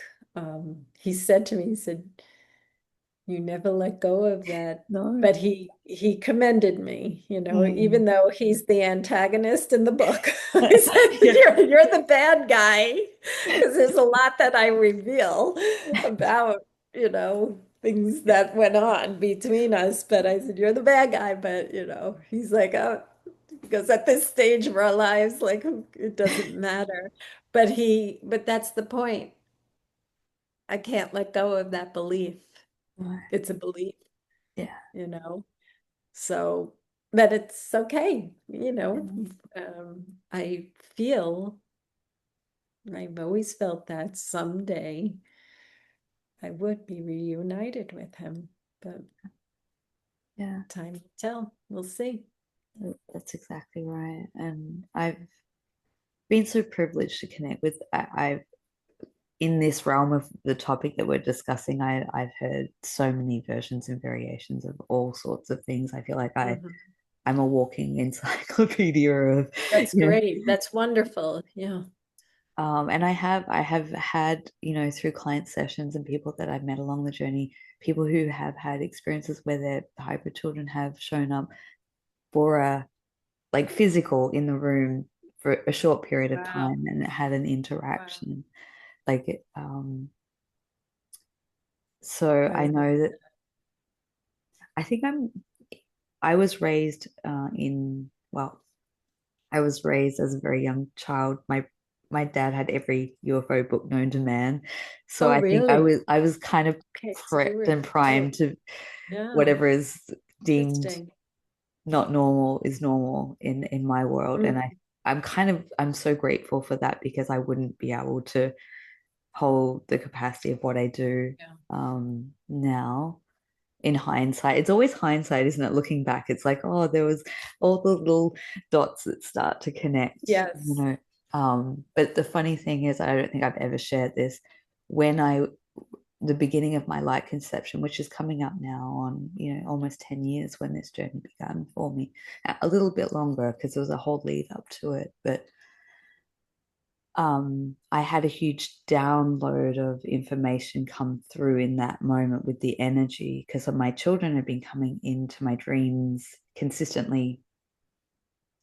he said to me, he said, "You never let go of that." No. But he commended me, Mm. even though he's the antagonist in the book. He said, Yeah. "You're the bad guy," because there's a lot that I reveal about, things that went on between us. But I said, "You're the bad guy," but he's like, "Oh," because at this stage of our lives, like, it doesn't matter. But that's the point. I can't let go of that belief. No. It's a belief, Yeah. you know. So that it's okay, Yeah. I feel, I've always felt that someday I would be reunited with him, but Yeah. time will tell. We'll see. That's exactly right. And I've been so privileged to connect with. I've in this realm of the topic that we're discussing. I've heard so many versions and variations of all sorts of things. I feel like Mhm. I'm a walking encyclopedia of, That's you know, great. That's wonderful. Yeah. and I have had, through client sessions and people that I've met along the journey, people who have had experiences where their hybrid children have shown up for a like physical in the room for a short period of Wow. time and had an Wow. interaction. So I I love know that that. I think I was raised I was raised as a very young child. My dad had every UFO book known to man. So Oh, I think I really? was I was kind of Okay, so you prepped were and primed exposed. to Yeah. whatever is deemed Interesting. not normal is normal in my world. And Mm, I'm so grateful for that because I wouldn't be able to hold the capacity of what I do yeah. now. In hindsight, it's always hindsight, isn't it? Looking back, it's like, oh, there was all the little dots that start to connect, Yes. but the funny thing is, I don't think I've ever shared this. When I the beginning of my light conception, which is coming up now on, almost 10 years when this journey began for me, a little bit longer because there was a whole lead up to it. But I had a huge download of information come through in that moment with the energy because my children had been coming into my dreams consistently,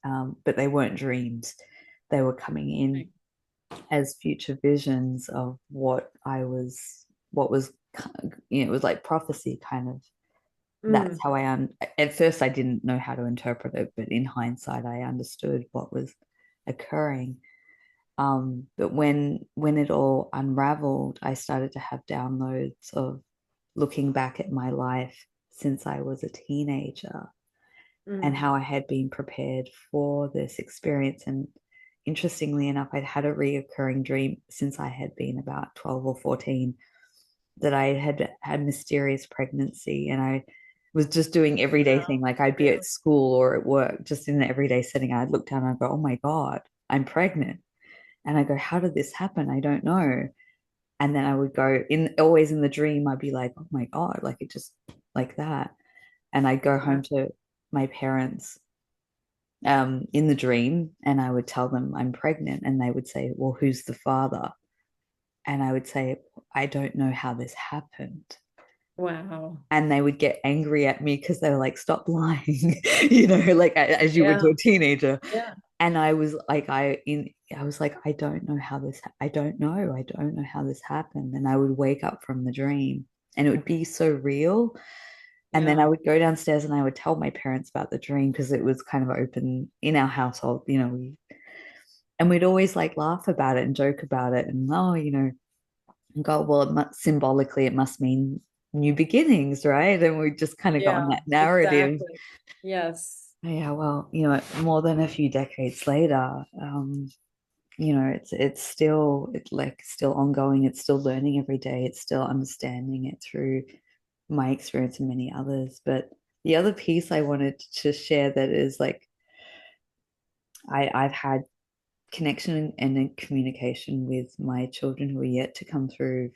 but they weren't dreams. They were coming in Right. as future visions of what was, it was like prophecy kind of. That's Mm, how at first I didn't know how to interpret it, but in hindsight, I understood what was occurring. But when it all unraveled, I started to have downloads of looking back at my life since I was a teenager and mm, how I had been prepared for this experience. And interestingly enough, I'd had a reoccurring dream since I had been about 12 or 14 that I had had mysterious pregnancy, and I was just doing everyday thing. wow, Like I'd be at really? school or at work, just in an everyday setting. I'd look down and I'd go, "Oh my God, I'm pregnant." And I go, "How did this happen? I don't know." And then I would go in, always in the dream, I'd be like, "Oh my God," like it just like that. And I'd go Wow. home to my parents in the dream and I would tell them I'm pregnant. And they would say, "Well, who's the father?" And I would say, "I don't know how this happened." Wow. And they would get angry at me because they were like, "Stop lying," like as you would to Yeah. a teenager. Yeah. And I was like, I was like, I don't know how this happened. And I would wake up from the dream and it would be so real. And then I Yeah. would go downstairs and I would tell my parents about the dream because it was kind of open in our household, and we'd always like laugh about it and joke about it. And and go, well, symbolically, it must mean new beginnings, right? And we just kind of got on Yeah, that narrative. exactly. Yes. Yeah, well, more than a few decades later, it's like still ongoing. It's still learning every day. It's still understanding it through my experience and many others. But the other piece I wanted to share that is like I've had connection and communication with my children who are yet to come through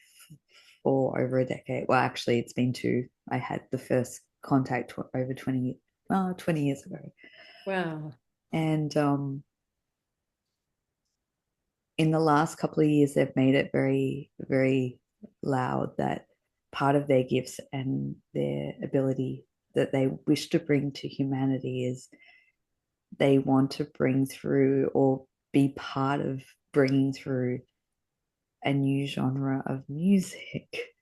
for over a decade. Well, actually, it's been two. I had the first contact over 20 years ago. Wow. And in the last couple of years, they've made it very, very loud that part of their gifts and their ability that they wish to bring to humanity is they want to bring through or be part of bringing through a new genre of music.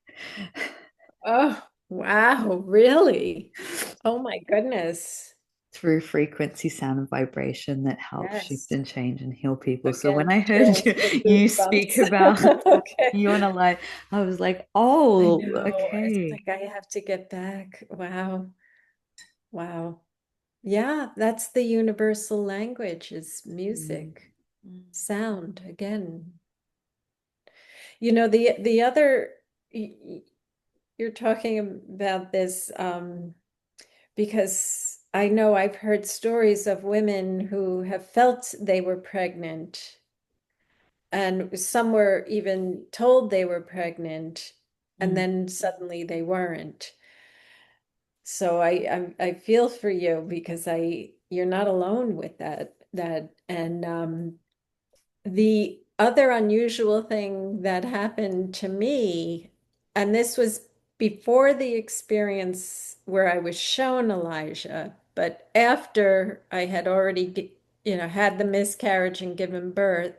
Oh, wow. Really? Oh my goodness. Through frequency, sound, and vibration that help shift Yes. and change and heal people. So when Again, I heard chills you, and you speak about goosebumps. Okay. you and a light, I was like, I oh, know. It's okay. like I have to get back. Wow. Wow. Yeah, that's the universal language is Mm, music, mm, sound again. The other you're talking about this because I know I've heard stories of women who have felt they were pregnant and some were even told they were pregnant and mm, then suddenly they weren't. So I feel for you because I you're not alone with that and the other unusual thing that happened to me, and this was before the experience where I was shown Elijah, but after I had already, had the miscarriage and given birth,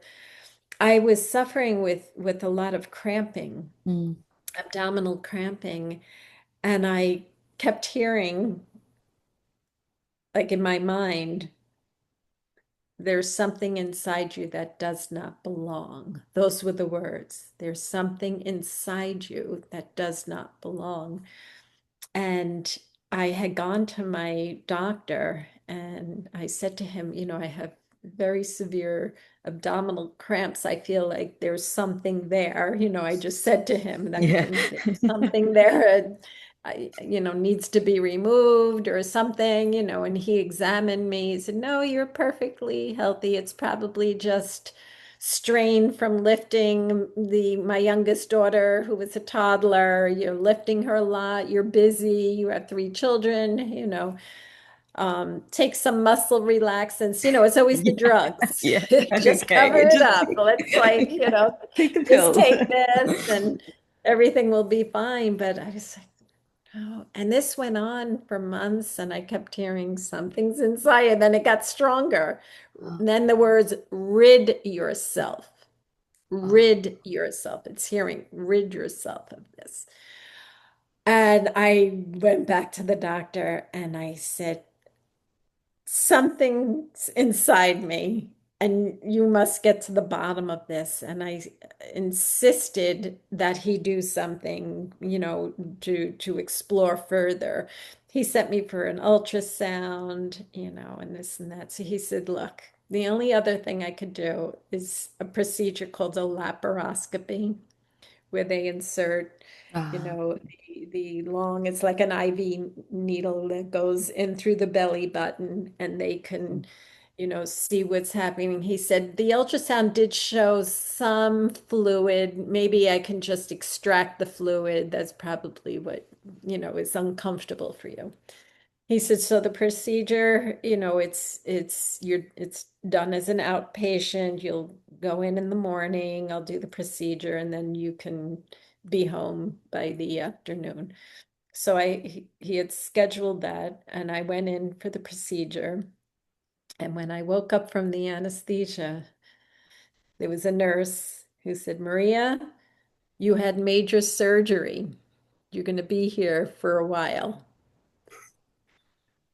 I was suffering with a lot of cramping, mm. abdominal cramping, and I kept hearing, like in my mind, there's something inside you that does not belong. Those were the words. There's something inside you that does not belong. And I had gone to my doctor and I said to him, I have very severe abdominal cramps. I feel like there's something there. I just said to him that I Yeah. think there's something there, needs to be removed or something, and he examined me. He said, "No, you're perfectly healthy. It's probably just strain from lifting the my youngest daughter who was a toddler. You're lifting her a lot, you're busy, you have three children. take some muscle relaxants. It's always the Yeah. drugs. Yeah. Just Okay. cover It it just up. Let's like, take the just pills. take this and everything will be fine. But I was like, oh, and this went on for months, and I kept hearing something's inside, and then it got stronger. Oh, And then the words rid yourself, oh, rid yourself. It's hearing rid yourself of this. And I went back to the doctor and I said, something's inside me, and you must get to the bottom of this. And I insisted that he do something, to explore further. He sent me for an ultrasound, and this and that. So he said, look, the only other thing I could do is a procedure called a laparoscopy where they insert, oh, the long, it's like an IV needle that goes in through the belly button and they can, see what's happening. He said the ultrasound did show some fluid. Maybe I can just extract the fluid. That's probably what, is uncomfortable for you. He said, so the procedure, it's done as an outpatient. You'll go in the morning, I'll do the procedure, and then you can be home by the afternoon. So he had scheduled that, and I went in for the procedure. And when I woke up from the anesthesia, there was a nurse who said, Maria, you had major surgery. You're going to be here for a while.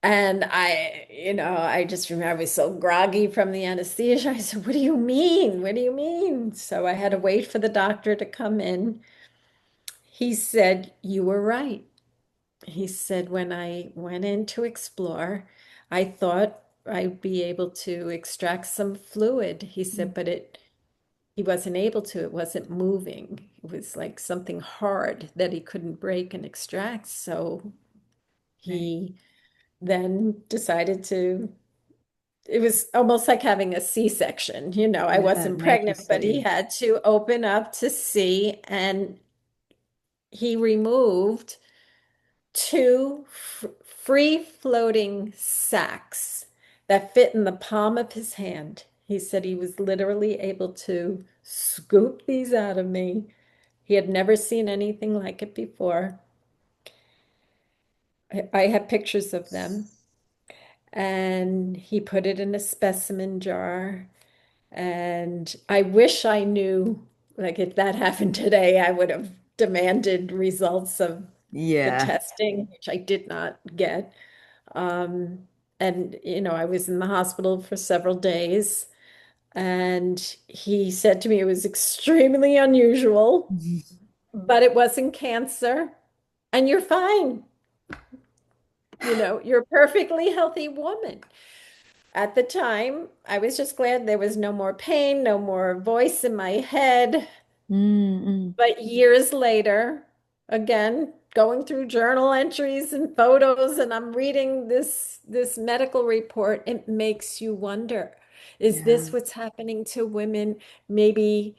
And I just remember I was so groggy from the anesthesia. I said, what do you mean? What do you mean? So I had to wait for the doctor to come in. He said, you were right. He said, when I went in to explore, I thought I'd be able to extract some fluid. He said, but he wasn't able to. It wasn't moving. It was like something hard that he couldn't break and extract. So okay. he then decided to, it was almost like having a C-section. I Yeah, wasn't make you pregnant, but he see. had to open up to see, and he removed two free floating sacks that fit in the palm of his hand. He said he was literally able to scoop these out of me. He had never seen anything like it before. I have pictures of them. And he put it in a specimen jar. And I wish I knew, like, if that happened today, I would have demanded results of the Yeah. testing, which I did not get. Um, and, I was in the hospital for several days. And he said to me it was extremely unusual, but it wasn't cancer. And you're fine. You're a perfectly healthy woman. At the time, I was just glad there was no more pain, no more voice in my head. Mm-mm. But years later, again, going through journal entries and photos, and I'm reading this medical report, it makes you wonder, is Yeah. this what's happening to women? Maybe,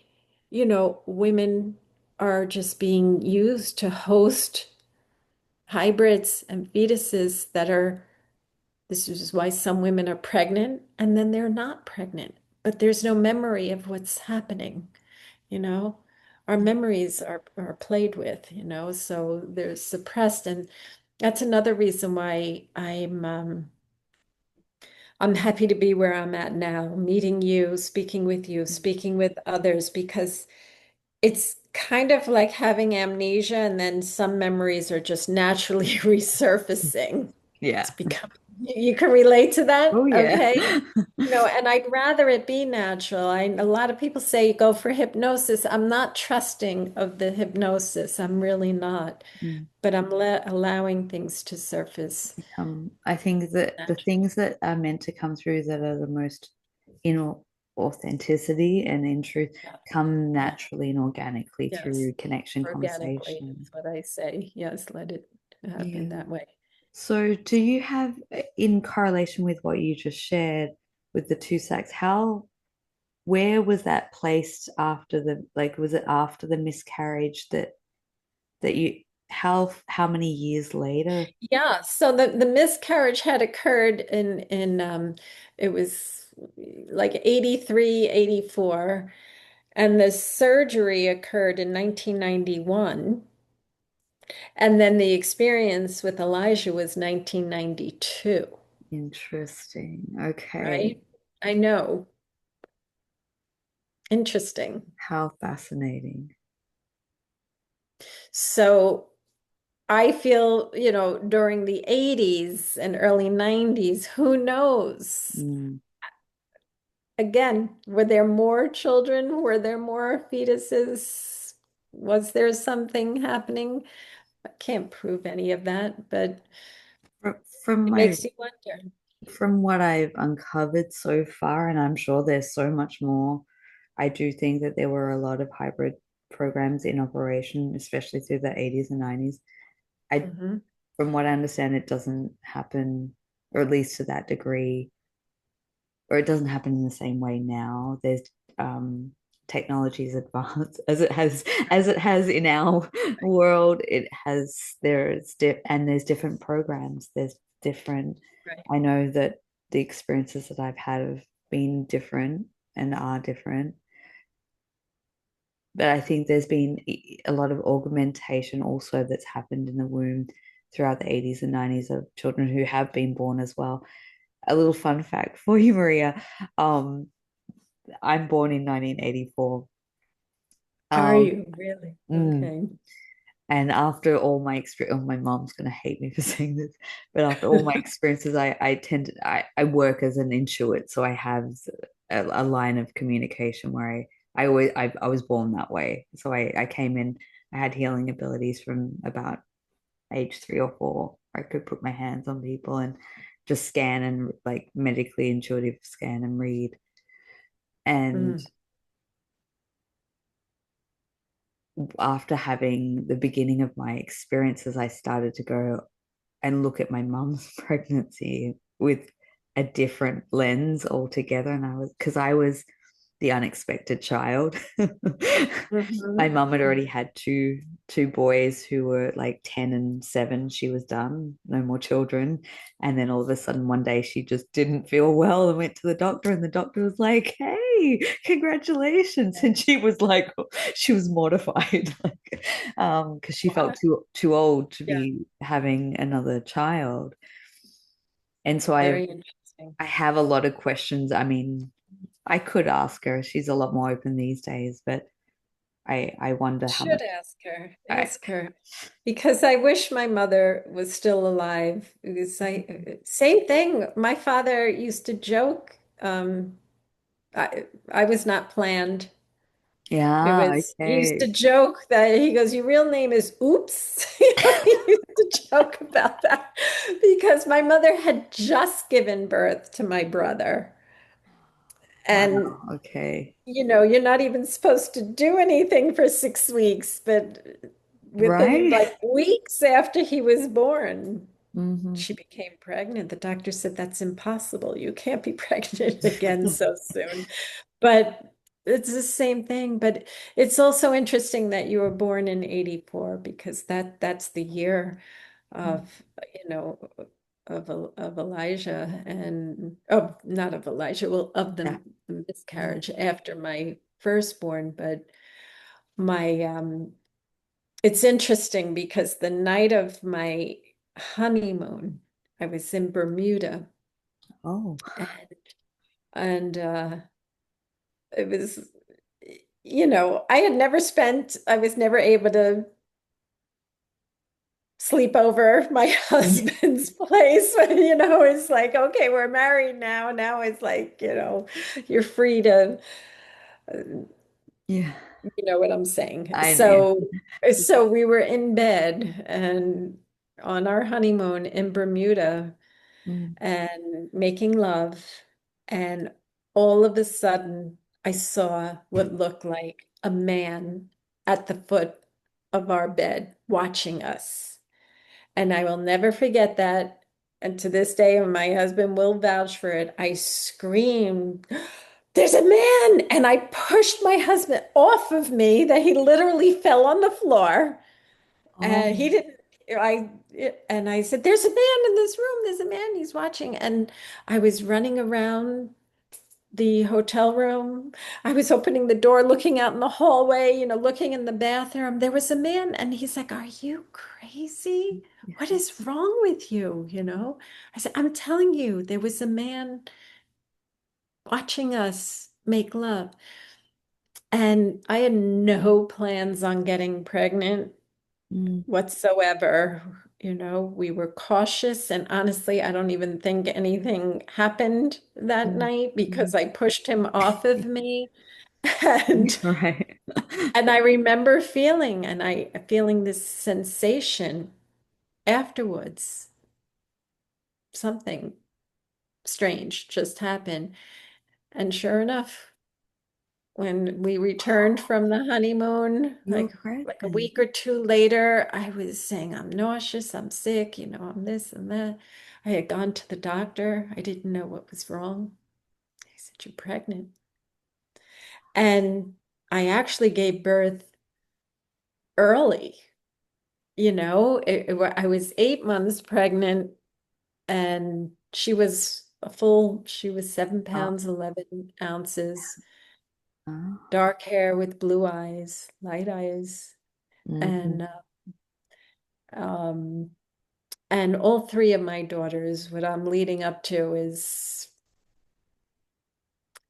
women are just being used to host hybrids and fetuses that are, this is why some women are pregnant and then they're not pregnant, but there's no memory of what's happening, you know? Our memories are played with, so they're suppressed. And that's another reason why I'm happy to be where I'm at now, meeting you, speaking with others, because it's kind of like having amnesia and then some memories are just naturally resurfacing. It's Yeah. become, you can relate to Oh that, yeah. okay? And I'd rather it be natural. A lot of people say go for hypnosis. I'm not trusting of the hypnosis. I'm really not. Mm. But I'm allowing things to surface I think that the naturally. things that are meant to come through that are the most in authenticity and in truth Yeah, come yeah, naturally and organically yes. through connection, Organically, conversation. that's what I say. Yes, let it happen Yeah. that way. So, do you have, in correlation with what you just shared with the two sacks, where was that placed after the, like, was it after the miscarriage that you how many years later? Yeah, so the miscarriage had occurred in it was like 83, 84, and the surgery occurred in 1991, and then the experience with Elijah was 1992, Interesting. Okay. right? I know. Interesting. How fascinating. So I feel, during the 80s and early 90s, who knows? Mm. Again, were there more children? Were there more fetuses? Was there something happening? I can't prove any of that, but From it my makes you wonder. from what I've uncovered so far, and I'm sure there's so much more, I do think that there were a lot of hybrid programs in operation, especially through the 80s and 90s. I, Mhm. from what I understand, it doesn't happen, or at least to that degree, or it doesn't happen in the same way now. There's technology is advanced as it has in our world. It has and there's different programs. There's different. Right. I know that the experiences that I've had have been different and are different, but I think there's been a lot of augmentation also that's happened in the womb throughout the 80s and 90s of children who have been born as well. A little fun fact for you, Maria. Um, I'm born in 1984. Are Um, you really? mm, Okay. and after all my experience, oh, my mom's gonna hate me for saying this, but after all my experiences, I work as an intuit, so I have a line of communication where I was born that way. So I came in, I had healing abilities from about age 3 or 4. I could put my hands on people and just scan and like medically intuitive scan and read. And Mm. after having the beginning of my experiences, I started to go and look at my mum's pregnancy with a different lens altogether. And because I was the unexpected child. My Mhm. mum had already had two boys who were like 10 and 7. She was done, no more children. And then all of a sudden one day she just didn't feel well and went to the doctor, and the doctor was like, "Hey, congratulations." And she was like, she was mortified, like, because she felt What? too old to Yeah, be having another child. And so very interesting. I have a lot of questions. I mean, I could ask her. She's a lot more open these days, but I wonder how Should much I ask her, because I wish my mother was still alive. Because same thing. My father used to joke. I was not planned. It yeah, was, he used to okay. joke that he goes, "Your real name is Oops." He used to joke about that because my mother had just given birth to my brother. And, Wow, okay. you're not even supposed to do anything for 6 weeks, but within Right? like weeks after he was born, Hmm. she became pregnant. The doctor said, "That's impossible. You can't be pregnant again so soon." But it's the same thing. But it's also interesting that you were born in 84 because that's the year of, you know, of Elijah and oh, not of Elijah, well, of Yeah. the miscarriage after my firstborn. But my it's interesting because the night of my honeymoon, I was in Bermuda Oh, and and it was, I was never able to sleep over my yeah. husband's place. It's like, okay, we're married now. Now it's like, you're free to, Yeah. you know what I'm saying. I know. So we were in bed and on our honeymoon in Bermuda Mm. and making love. And all of a sudden, I saw what looked like a man at the foot of our bed watching us. And I will never forget that. And to this day, my husband will vouch for it. I screamed, "There's a man!" And I pushed my husband off of me that he literally fell on the floor. And he Oh, didn't, I, and I said, there's a man in this room. There's a man, he's watching. And I was running around the hotel room. I was opening the door, looking out in the hallway, looking in the bathroom. There was a man, and he's like, "Are you crazy? What yeah. is wrong with you?" I said, "I'm telling you, there was a man watching us make love." And I had no plans on getting pregnant Mm, whatsoever. We were cautious, and honestly, I don't even think anything happened that mm, night mm. because I pushed him off of me. And Right. I remember feeling this sensation afterwards. Something strange just happened. And sure enough, when we returned from the honeymoon, You're like a pregnant. week or two later, I was saying, I'm nauseous, I'm sick, I'm this and that. I had gone to the doctor. I didn't know what was wrong. He said, "You're pregnant." And I actually gave birth early. I was 8 months pregnant, and she was seven Oh, pounds, 11 ounces, oh. dark hair with blue eyes, light eyes. Mhm. And um, and all three of my daughters, what I'm leading up to is,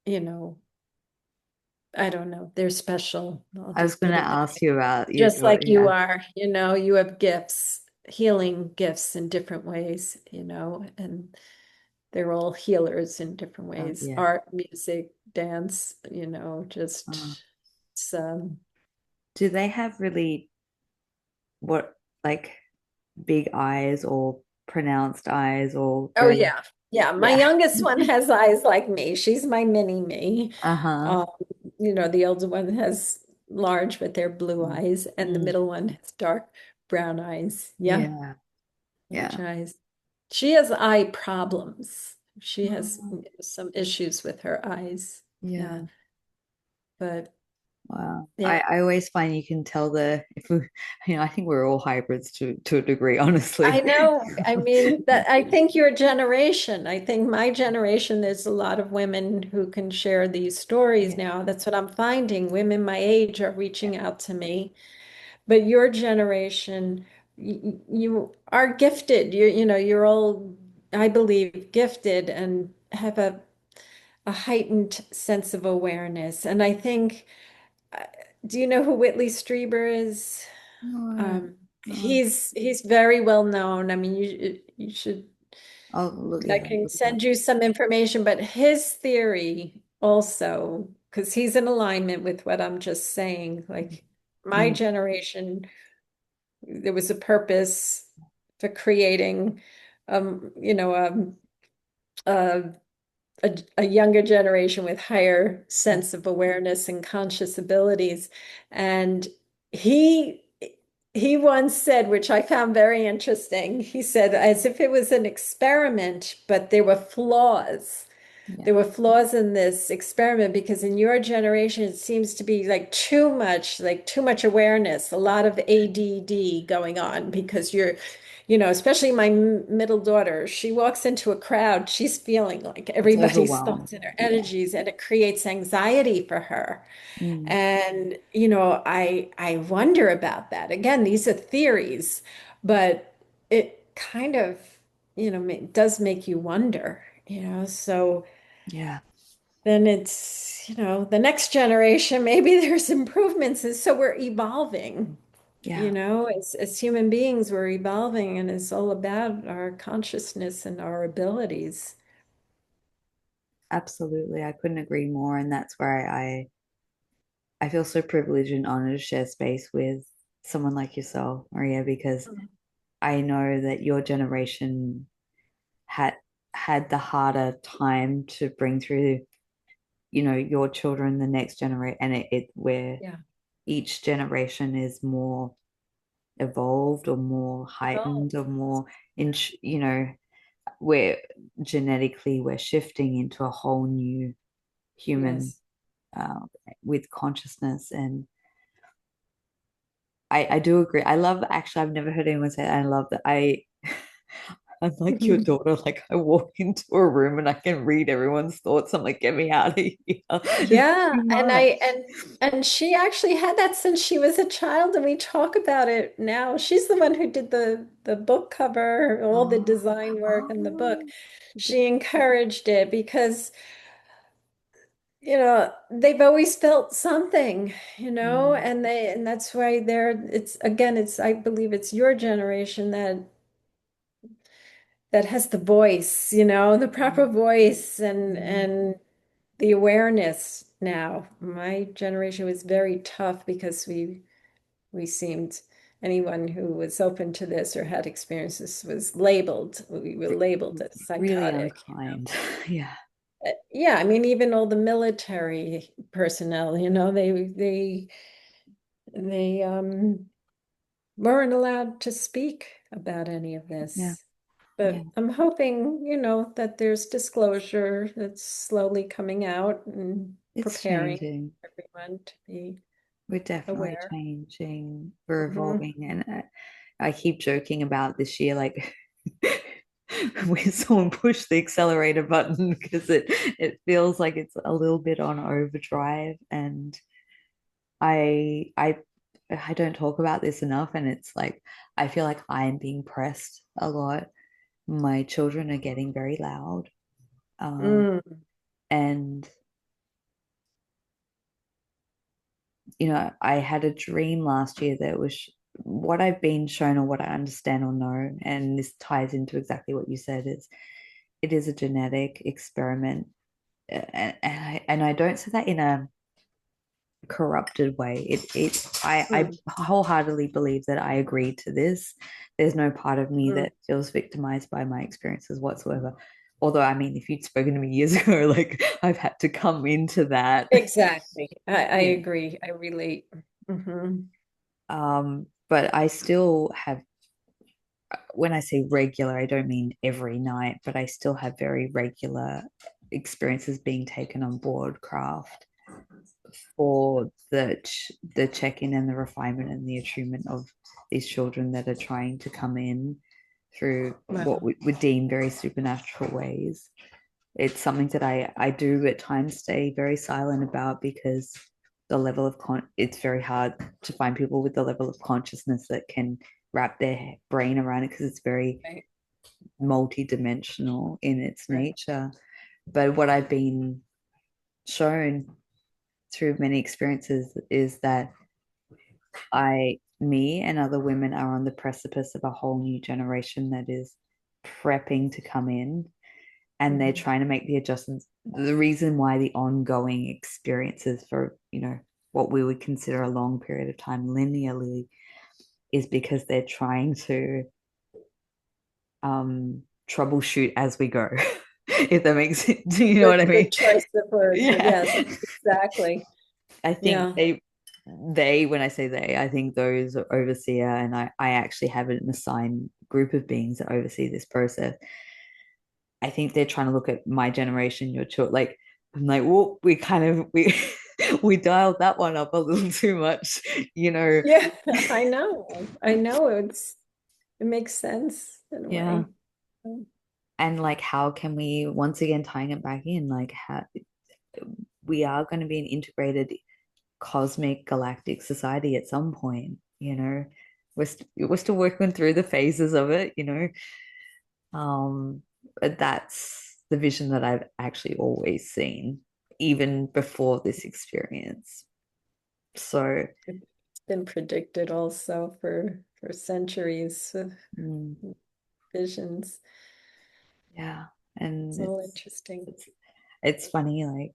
you know, I don't know, they're special. I'll I was just going put to it that ask way. you about Just like you yeah, are, you have gifts, healing gifts in different ways, and they're all healers in different ways. yeah. Art, music, dance, Uh, just it's, do they have really what like big eyes or pronounced eyes or oh very yeah. Yeah, my yeah. youngest one has eyes like me. She's my mini me. Uh-huh. Um, the older one has large, but they're blue Mm, eyes, and the mm. middle one has dark brown eyes. Yeah, Yeah. large Yeah. eyes. She has eye problems. She has Oh, some issues with her eyes. Yeah, yeah. but Wow. yeah. I always find you can tell the if we I think we're all hybrids to a degree, I honestly. know. I mean, that I think your generation, I think my generation, there's a lot of women who can share these stories Yeah. now. That's what I'm finding. Women my age are Yeah. reaching out to me. But your generation, you are gifted. You're all, I believe, gifted and have a heightened sense of awareness. And I think, uh, do you know who Whitley Strieber is? No, no. He's very well known. I mean, you should. I'll look, I yeah, can look it up. send you some information, but his theory also, because he's in alignment with what I'm just saying, like my Mm, generation, there was a purpose for creating, a, a younger generation with higher mm, sense of awareness and conscious abilities. And he he once said, which I found very interesting, he said, as if it was an experiment, but there were flaws. yeah. There were flaws in this experiment because in your generation, it seems to be like too much awareness, a lot of ADD going on because especially my middle daughter, she walks into a crowd, she's feeling like It's everybody's overwhelmed. thoughts and her Yeah. energies, and it creates anxiety for her. Mm, And, I wonder about that. Again, these are theories, but it kind of, does make you wonder. So yeah. then it's, the next generation, maybe there's improvements. And so we're evolving, Yeah. as human beings, we're evolving, and it's all about our consciousness and our abilities. Absolutely. I couldn't agree more. And that's where I feel so privileged and honored to share space with someone like yourself, Maria, because I know that your generation had had the harder time to bring through, your children, the next generation, and it where Yeah. each generation is more evolved or more Oh, heightened or more in, where genetically we're shifting into a whole new human yes. uh, with consciousness. And I do agree. I love actually I've never heard anyone say that. I love that I'm like your daughter, like I walk into a room and I can read everyone's thoughts. I'm like, get me out of here. It's Yeah, too and much. she actually had that since she was a child, and we talk about it now. She's the one who did the book cover, all the Oh, design work in the book. oh. She encouraged it because, they've always felt something, Mm, and that's why it's again, I believe it's your generation that has the voice, the proper mm, voice mm. and the awareness now. My generation was very tough because we seemed anyone who was open to this or had experiences was labeled. We were labeled as Really psychotic. unkind. Yeah. Yeah, I mean, even all the military personnel, they weren't allowed to speak about any of Yeah. this. Yeah. But I'm hoping, that there's disclosure that's slowly coming out and It's preparing changing. everyone to be We're definitely aware. changing. We're Mhm. evolving. And I keep joking about this year, like when someone pushed the accelerator button because it feels like it's a little bit on overdrive. And I I I don't talk about this enough. And it's like I feel like I'm being pressed a lot. My children are getting very loud. Um, Mm, and I had a dream last year that was what I've been shown or what I understand or know, and this ties into exactly what you said is it is a genetic experiment. And I don't say that in a corrupted way. I mm, wholeheartedly believe that I agree to this. There's no part of me mm. that feels victimized by my experiences whatsoever. Although, I mean, if you'd spoken to me years ago, like I've had to come into that. Exactly. I Yeah. agree. I relate. Hmm. But I still have, when I say regular, I don't mean every night, but I still have very regular experiences being taken on board craft for the check-in and the refinement and the attunement of these children that are trying to come in through what Wow. we would deem very supernatural ways. It's something that I do at times stay very silent about because the level of it's very hard to find people with the level of consciousness that can wrap their brain around it because it's very Right. multi-dimensional in its Right. nature. But what I've been shown through many experiences is that me and other women are on the precipice of a whole new generation that is prepping to come in, and they're Mhm. trying to make the adjustments. The reason why the ongoing experiences for, what we would consider a long period of time linearly is because they're trying to troubleshoot as we go, if that makes sense. You know what I mean? Good choice of words, but Yeah. yes, exactly. I think Yeah. when I say they, I think those overseer, and I actually have an assigned group of beings that oversee this process. I think they're trying to look at my generation, your children. Like, I'm like, well, we we dialed that one up a little too much, you know. Yeah, I know. I know it makes sense in a Yeah. way. Mm. And like, how can we once again tying it back in, like, how we are going to be an integrated cosmic galactic society at some point, you know. We're still working through the phases of it, you know. But that's the vision that I've actually always seen, even before this experience. So, It's been predicted also for centuries of mm, visions. yeah, It's and all interesting. it's funny, like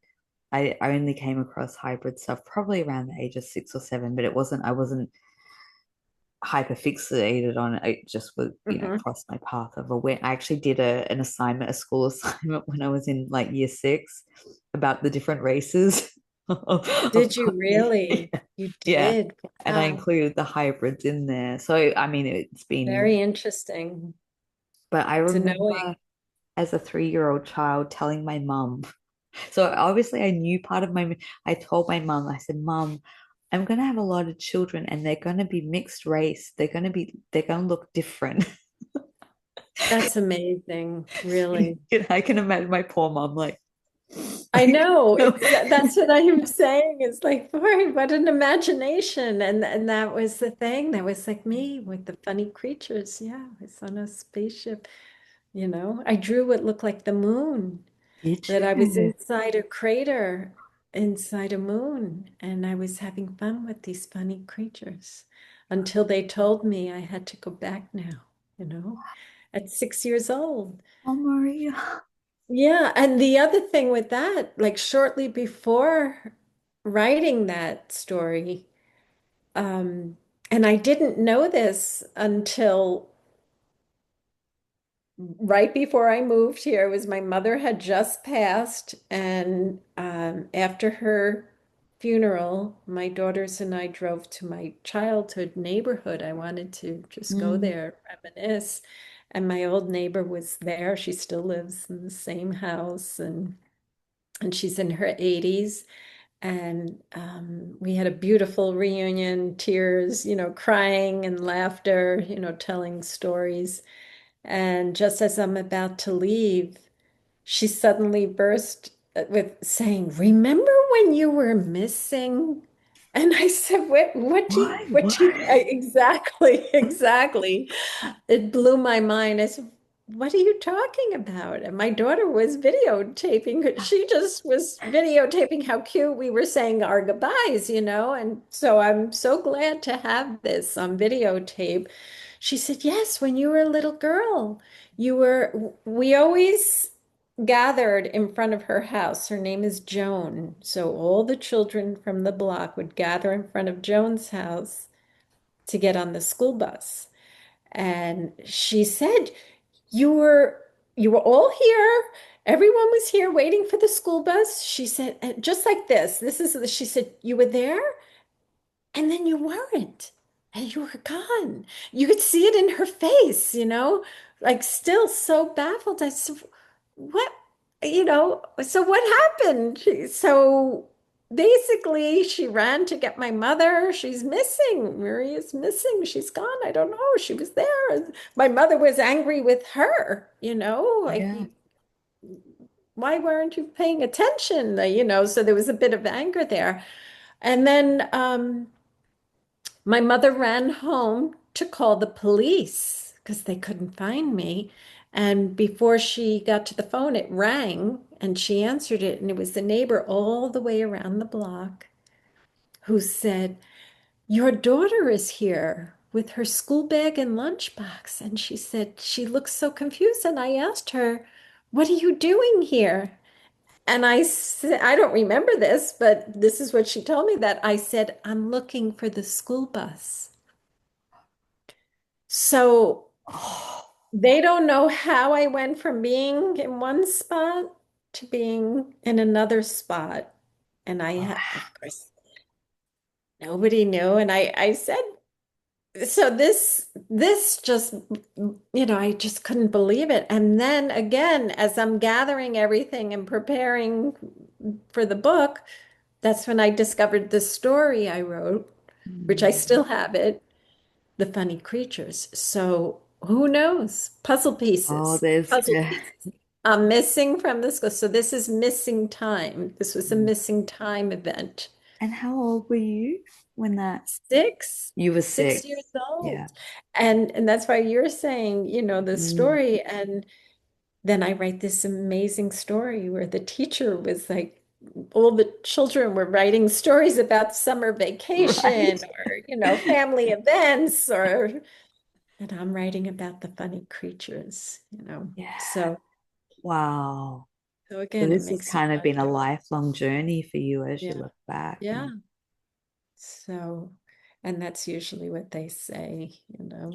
I only came across hybrid stuff probably around the age of 6 or 7, but I wasn't hyper fixated on it. It just was, Hmm. crossed my path of aware. I actually did an assignment, a school assignment when I was in like year 6 about the different races of Did you yeah, really? You yeah. did. And I Wow. included the hybrids in there. So I mean it's been, Very interesting but I to knowing. remember as a 3-year-old child telling my mum. So obviously I knew part of my, I told my mum, I said, Mum, I'm gonna have a lot of children and they're gonna be mixed race. They're gonna look different. That's amazing, really. I can imagine my poor mom like I know, that's what I am saying. It's like, boy, what an imagination. And that was the thing. That was like me with the funny creatures. Yeah, I was on a spaceship, you know. I drew what looked like the moon, did that I was you? inside a crater, inside a moon, and I was having fun with these funny creatures until they told me I had to go back now, you know, at 6 years old. Oh, Maria. Yeah, and the other thing with that, like shortly before writing that story, and I didn't know this until right before I moved here, was my mother had just passed, and after her funeral, my daughters and I drove to my childhood neighborhood. I wanted to just go Mm, there, reminisce, and my old neighbor was there. She still lives in the same house, and she's in her 80s. And we had a beautiful reunion, tears, you know, crying and laughter, you know, telling stories. And just as I'm about to leave, she suddenly burst with saying, "Remember when you were missing?" And I said, why? what do you, What? exactly, exactly. It blew my mind. I said, what are you talking about? And my daughter was videotaping. She just was videotaping how cute we were saying our goodbyes, you know? And so I'm so glad to have this on videotape. She said, yes, when you were a little girl, we always gathered in front of her house. Her name is Joan. So all the children from the block would gather in front of Joan's house to get on the school bus. And she said, "You were you were all here. Everyone was here waiting for the school bus." She said, and just like this. She said, "You were there and then you weren't. And you were gone." You could see it in her face, you know, like still so baffled. I said, what, you know, so what happened? So basically, she ran to get my mother. She's missing. Maria's missing. She's gone. I don't know. She was there. My mother was angry with her, you know, like, Yeah. why weren't you paying attention? You know, so there was a bit of anger there. And then my mother ran home to call the police because they couldn't find me. And before she got to the phone, it rang and she answered it. And it was the neighbor all the way around the block who said, "Your daughter is here with her school bag and lunchbox." And she said, she looks so confused. And I asked her, "What are you doing here?" And I said, I don't remember this, but this is what she told me, that I said, "I'm looking for the school bus." So Oh, they don't know how I went from being in one spot to being in another spot. And of course, nobody knew. And I said, so this just, you know, I just couldn't believe it. And then again, as I'm gathering everything and preparing for the book, that's when I discovered the story I wrote, which I mm. still have it, The Funny Creatures. So who knows? Puzzle Oh, pieces, there's puzzle pieces. I'm missing from this. So this is missing time. This was a missing time event. and how old were you when that Six, you were six six? years Yeah. old. And that's why you're saying, you know, the Mm. story. And then I write this amazing story where the teacher was like, all the children were writing stories about summer Right. vacation or, you know, family events, or, and I'm writing about the funny creatures, you know. Yeah. So, Wow. so So again, it this has makes you kind of been a wonder. lifelong journey for you as you Yeah. look back. Yeah. And So, and that's usually what they say, you know.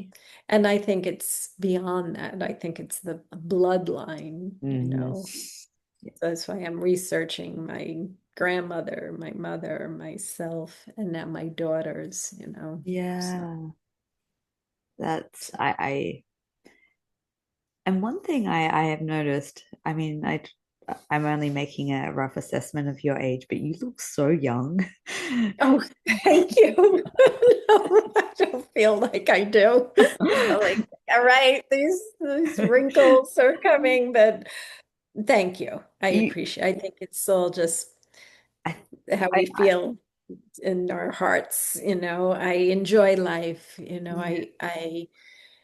And I think it's beyond that. I think it's the bloodline, you mhm. know. That's why I'm researching my grandmother, my mother, myself, and now my daughters, you know. So, Yeah. That's so and one thing I have noticed, I mean, I'm only making a rough assessment of your age, but you look so young. Oh, thank you. No, I don't feel like I do. Like, all right, these wrinkles are coming, but thank you. I You, appreciate. I think it's all just I, how we I, feel in our hearts. I enjoy life. yeah, I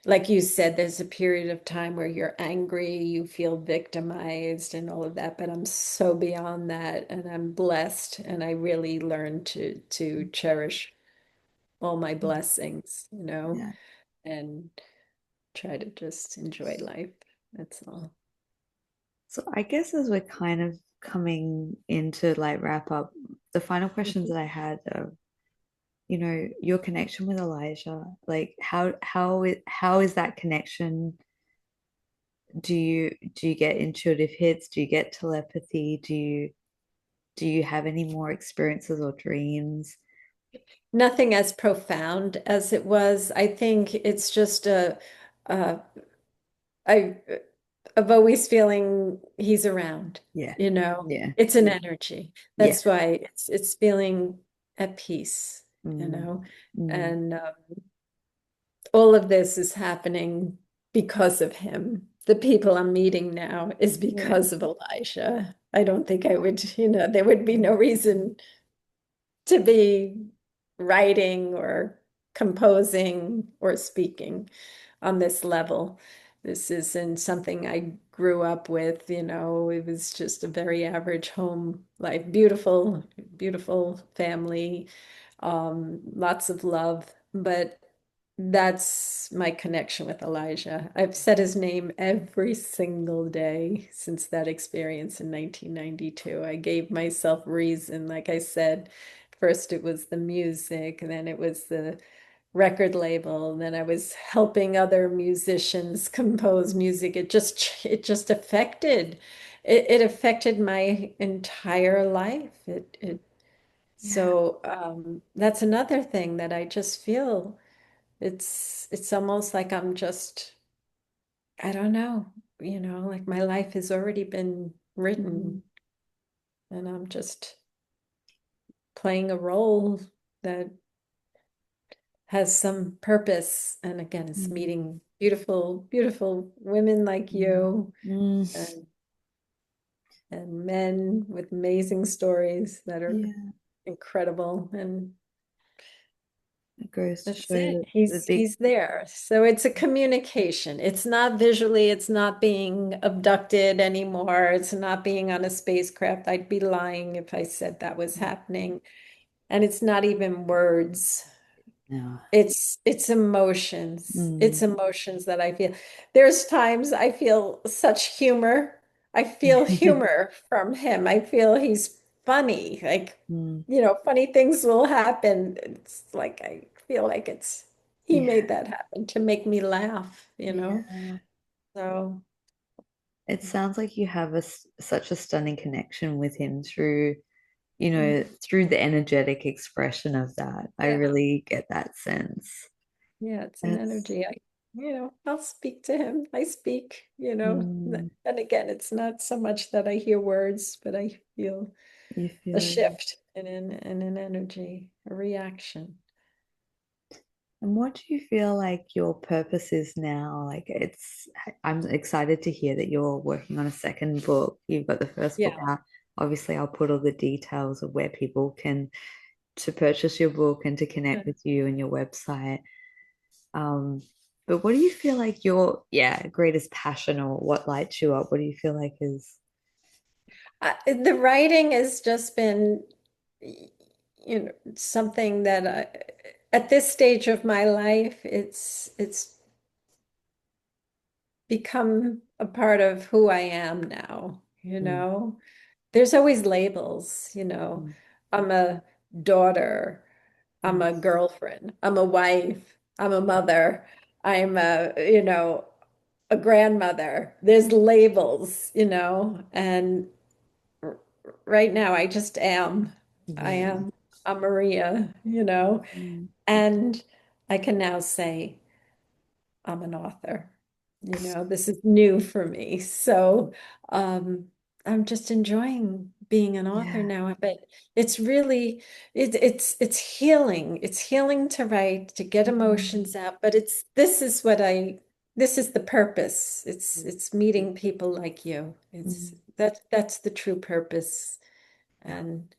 like you said, there's a period of time where you're angry, you feel victimized and all of that, but I'm so beyond that, and I'm blessed, and I really learned to cherish all my blessings, yeah. and try to just enjoy life. That's all. So I guess as we're kind of coming into like wrap up, the final questions Mhm. that I had are, your connection with Elijah, like how is that connection? Do you get intuitive hits? Do you get telepathy? Do you have any more experiences or dreams? Nothing as profound as it was. I think it's just a I of always feeling he's around, Yeah. you know. Yeah. It's an energy. Yeah. That's why it's feeling at peace, you Mm, know. mm, And all of this is happening because of him. The people I'm meeting now is yeah. because of Elijah. I don't think I would, there would be no reason to be writing or composing or speaking on this level. This isn't something I grew up with, it was just a very average home life. Beautiful, beautiful family, lots of love, but that's my connection with Elijah. I've said his name every single day since that experience in 1992. I gave myself reason, like I said. First, it was the music, and then it was the record label, and then I was helping other musicians compose music. It just it affected my entire life. It Yeah. so that's another thing that I just feel it's almost like I'm just I don't know, like my life has already been Mm, written, and I'm just playing a role that has some purpose. And again, it's mm, meeting beautiful, beautiful women like mm, you, mm. and men with amazing stories that are Yeah. incredible. And It goes to that's show it. that the big, He's there. So it's a communication. It's not visually, it's not being abducted anymore. It's not being on a spacecraft. I'd be lying if I said that was happening. And it's not even words. no. It's emotions. It's Mm, emotions that I feel. There's times I feel such humor. I feel humor from him. I feel he's funny. Like, mm, funny things will happen. It's like I feel like he yeah. made that happen to make me laugh. Yeah. So, It sounds like you have such a stunning connection with him through, mm, through the energetic expression of that. I yeah. really get that sense. Yeah, it's an It's, energy. I'll speak to him. I speak. mm, And again, it's not so much that I hear words, but I feel you a feel it. shift in an energy, a reaction. And what do you feel like your purpose is now? I'm excited to hear that you're working on a second book. You've got the first book Yeah. out. Obviously, I'll put all the details of where people can to purchase your book and to Yeah. connect with you and your website. Um, but what do you feel like your, yeah, greatest passion or what lights you up? What do you feel like is, The writing has just been, something that at this stage of my life, it's become a part of who I am now. mm, There's always labels. mm, I'm a daughter, I'm mm, a girlfriend, I'm a wife, I'm a mother, I'm a grandmother. There's labels, and right now I just am. I yeah, am a Maria, mm. and I can now say I'm an author. This is new for me. So um, I'm just enjoying being an author Yeah. now, but it's really it's healing. It's healing to write, to get Mm. emotions out, but it's this is the purpose. It's meeting people like you. It's Mm. that's the true purpose. Yeah. And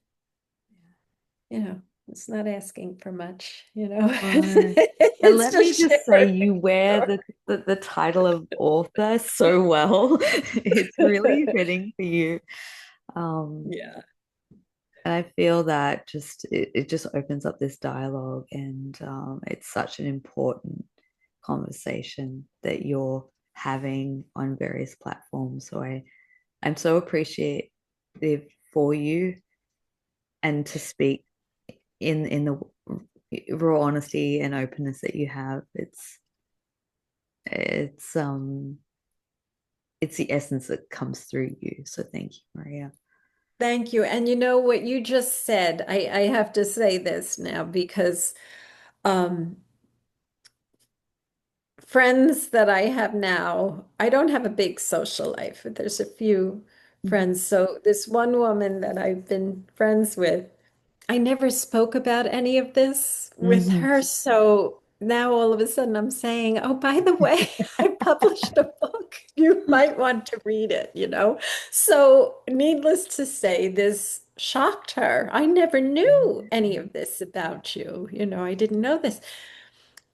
it's not asking for much, you know. Uh, and It's let me just just say, sharing. you wear the title of author so well. It's really fitting for you. Um, Yeah. and I feel that it just opens up this dialogue, and it's such an important conversation that you're having on various platforms. So I'm so appreciative for you, and to speak in the raw honesty and openness that you have. It's it's the essence that comes through you. So thank you, Maria. Thank you. And you know what you just said, I have to say this now because um friends that I have now, I don't have a big social life. There's a few Mm-hmm. friends. So this one woman that I've been friends with, I never spoke about any of this with Mm-hmm. her. So now all of a sudden I'm saying, oh, by the way, I published a book. You might want to read it, you know? So needless to say, this shocked her. I never knew any of this about you. I didn't know this.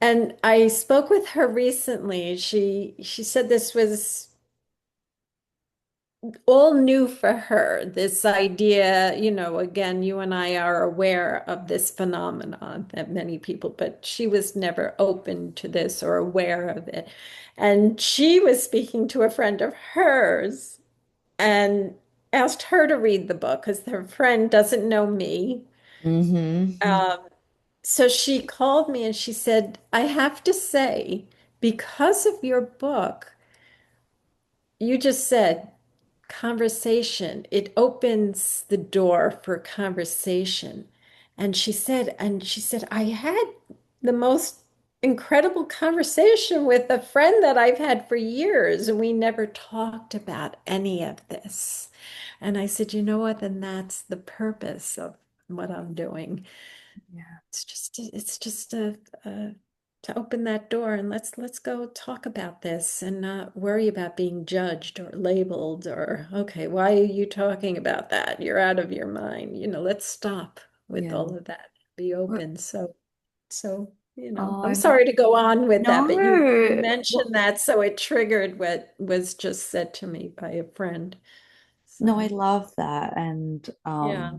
And I spoke with her recently. She said this was all new for her, this idea, again, you and I are aware of this phenomenon that many people, but she was never open to this or aware of it. And she was speaking to a friend of hers and asked her to read the book because her friend doesn't know me. Mm-hmm. Um, so she called me and she said, I have to say, because of your book, you just said conversation. It opens the door for conversation. And she said, I had the most incredible conversation with a friend that I've had for years, and we never talked about any of this. And I said, you know what? Then that's the purpose of what I'm doing. Yeah. It's just to open that door and let's go talk about this and not worry about being judged or labeled or okay, why are you talking about that? You're out of your mind. Let's stop with Yeah. all of that. Be Well, open. So, oh, I'm sorry to go on with that, but you no. mentioned Well, that, so it triggered what was just said to me by a friend. no, I So, love that. And yeah.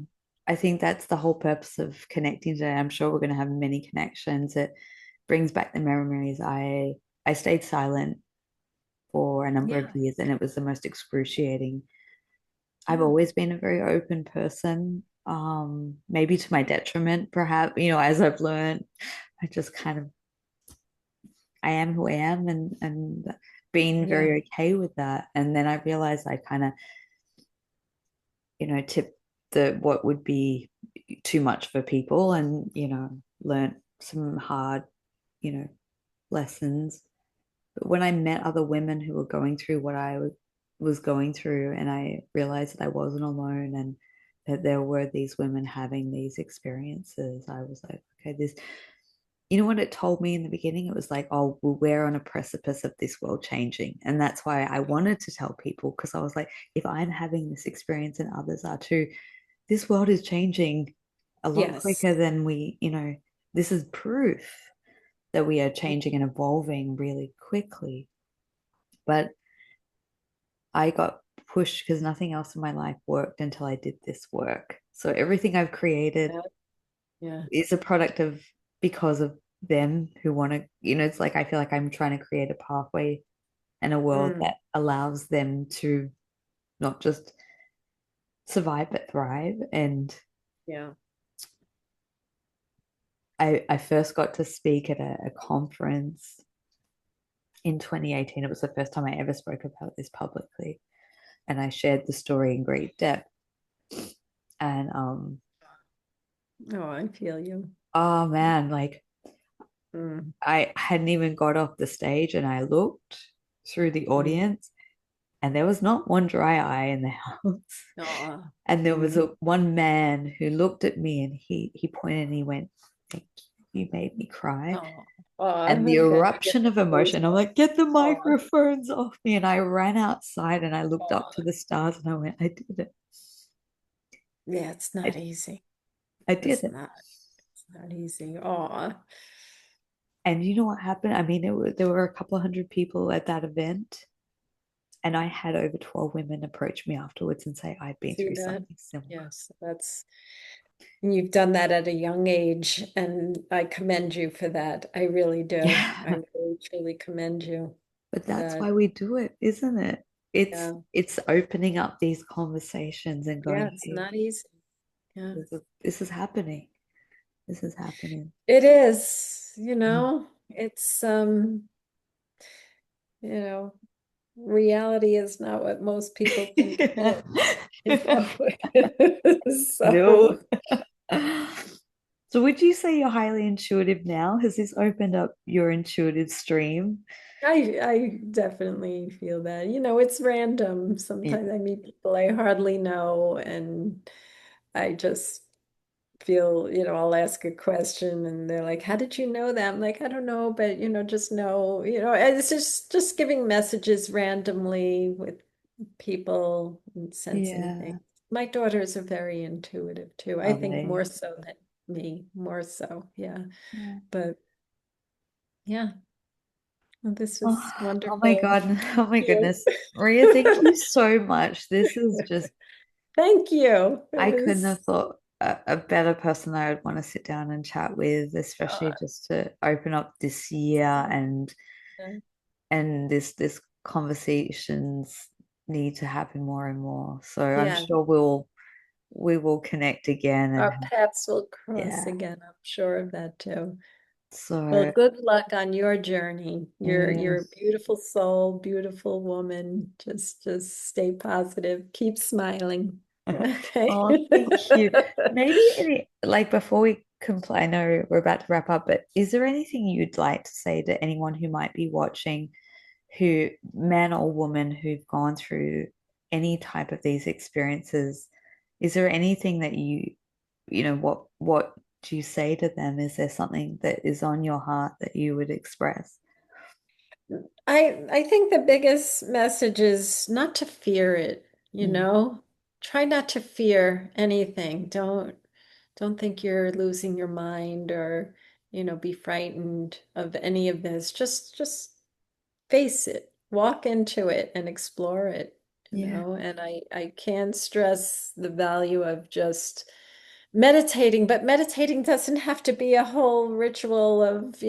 I think that's the whole purpose of connecting today. I'm sure we're going to have many connections. It brings back the memories. I stayed silent for a number of Yeah. years, and it was the most excruciating. I've Yeah. always been a very open person, maybe to my detriment, perhaps, as I've learned. I just kind of, I am who I am, and being Yeah. very okay with that. And then I realized I kind of, tipped the what would be too much for people, and, learned some hard, you know, lessons. But when I met other women who were going through what I was going through, and I realized that I wasn't alone, and that there were these women having these experiences, I was like, okay, this, what it told me in the beginning? It was like, oh, well, we're on a precipice of this world changing. And that's why I wanted to tell people, because I was like, if I'm having this experience and others are too, this world is changing a lot Yes. quicker than this is proof that we are changing and evolving really quickly. But I got pushed because nothing else in my life worked until I did this work. So everything I've created Yeah. Yeah. is a product of, because of them who want to, it's like I feel like I'm trying to create a pathway and a world Mm. that allows them to not just survive but thrive. And Yeah. I first got to speak at a conference in 2018. It was the first time I ever spoke about this publicly. And I shared the story in great depth. And Oh, I feel you. oh man, like Mm. I hadn't even got off the stage, and I looked through the Mm. audience, and there was not one dry eye in the house. Oh, And there was mm. a one man who looked at me and he pointed and he went, "Thank you, you made me cry." Oh, And the God, you get eruption of the emotion, I'm goosebumps. like, "Get the Oh, microphones off me." And I ran outside and I looked up to oh. the stars and I went, "I did it. Yeah, it's not I, easy. I did It's it." not. It's not easy. Oh, And you know what happened? I mean, there were a couple of hundred people at that event, and I had over 12 women approach me afterwards and say I'd been see through that? something similar. Yes, that's, and you've done that at a young age, and I commend you for that. I really do. I Yeah. really, truly commend you But for that's that. why we do it, isn't it? Yeah. It's opening up these conversations and Yeah, going, it's hey, not easy. Yeah. this is happening. This is happening. It is, Mm. it's you know, reality is not what most people think it is, No. So So would you say you're highly intuitive now? Has this opened up your intuitive stream? I definitely feel that. It's random. Yeah. Sometimes I meet people I hardly know, and I just feel, I'll ask a question and they're like, "How did you know that?" I'm like, "I don't know, but just know, and it's just giving messages randomly with people and sensing Yeah. things." My daughters are very intuitive too. I Are think more they? so than me, more so. Yeah. Yeah. But yeah, well, this Oh, was oh my wonderful. God. Oh my You. goodness. Maria, thank you so much. This is just, Thank you. It I couldn't was have thought a better person I would want to sit down and chat with, especially uh, just to open up this year and this conversations need to happen more and more. So I'm yeah, sure we will connect again and our paths will cross yeah. again. I'm sure of that too. Well, So good luck on your journey. You're mm, a beautiful soul, beautiful woman. Just stay positive. Keep smiling. Okay. oh, thank you. Maybe like before we compl I know we're about to wrap up, but is there anything you'd like to say to anyone who might be watching, who, man or woman, who've gone through any type of these experiences? Is there anything that what do you say to them? Is there something that is on your heart that you would express? I think the biggest message is not. To fear it. Mm, Try not to fear anything. Don't think you're losing your mind or, be frightened of any of this. Just face it, walk into it and explore it. yeah, And I can stress the value of just meditating, but meditating doesn't have to be a whole ritual of.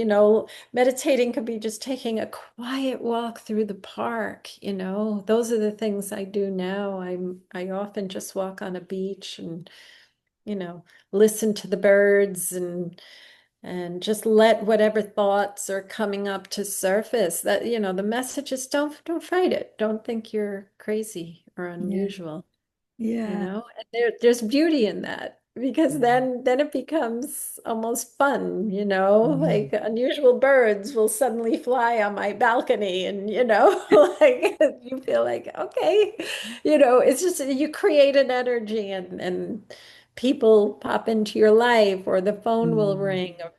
Meditating could be just taking a quiet walk through the park. Those are the things I do now. I often just walk on a beach and, you know, listen to the birds and just let whatever thoughts are coming up to surface. That, the message is don't fight it. Don't think you're crazy or yeah, unusual. yeah, And there's beauty in that because yeah. then it becomes almost fun. Mm, Like unusual birds will suddenly fly on my balcony and like you feel like, okay, it's just you create an energy and people pop into your life or the phone will mm, ring of,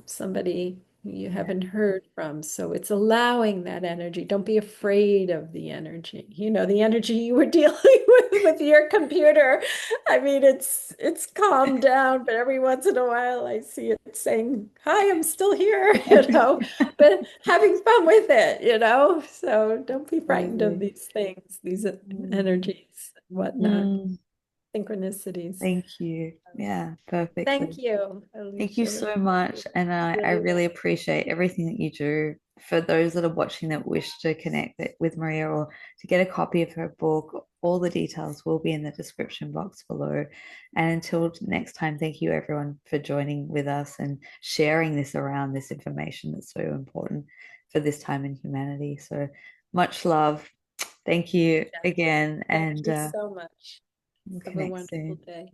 somebody you yeah, haven't heard from. So it's allowing that energy. Don't be afraid of the energy. The energy you were dealing with your computer. I mean, it's calmed down, but every once in a while I see it saying, "Hi, I'm still here," but having fun with it. So don't be frightened of absolutely. these things, these Mm, energies and whatnot, mm. synchronicities. Thank you. Yeah, Thank perfectly. you, Thank you Alicia. so much. And I Really really well. appreciate everything that you do. For those that are watching that wish to connect with Maria or to get a copy of her book, all the details will be in the description box below. And until next time, thank you everyone for joining with us and sharing this around, this information that's so important for this time in humanity. So much love. Thank you Yes. again. Thank And you so much. we'll Have a connect wonderful soon. day.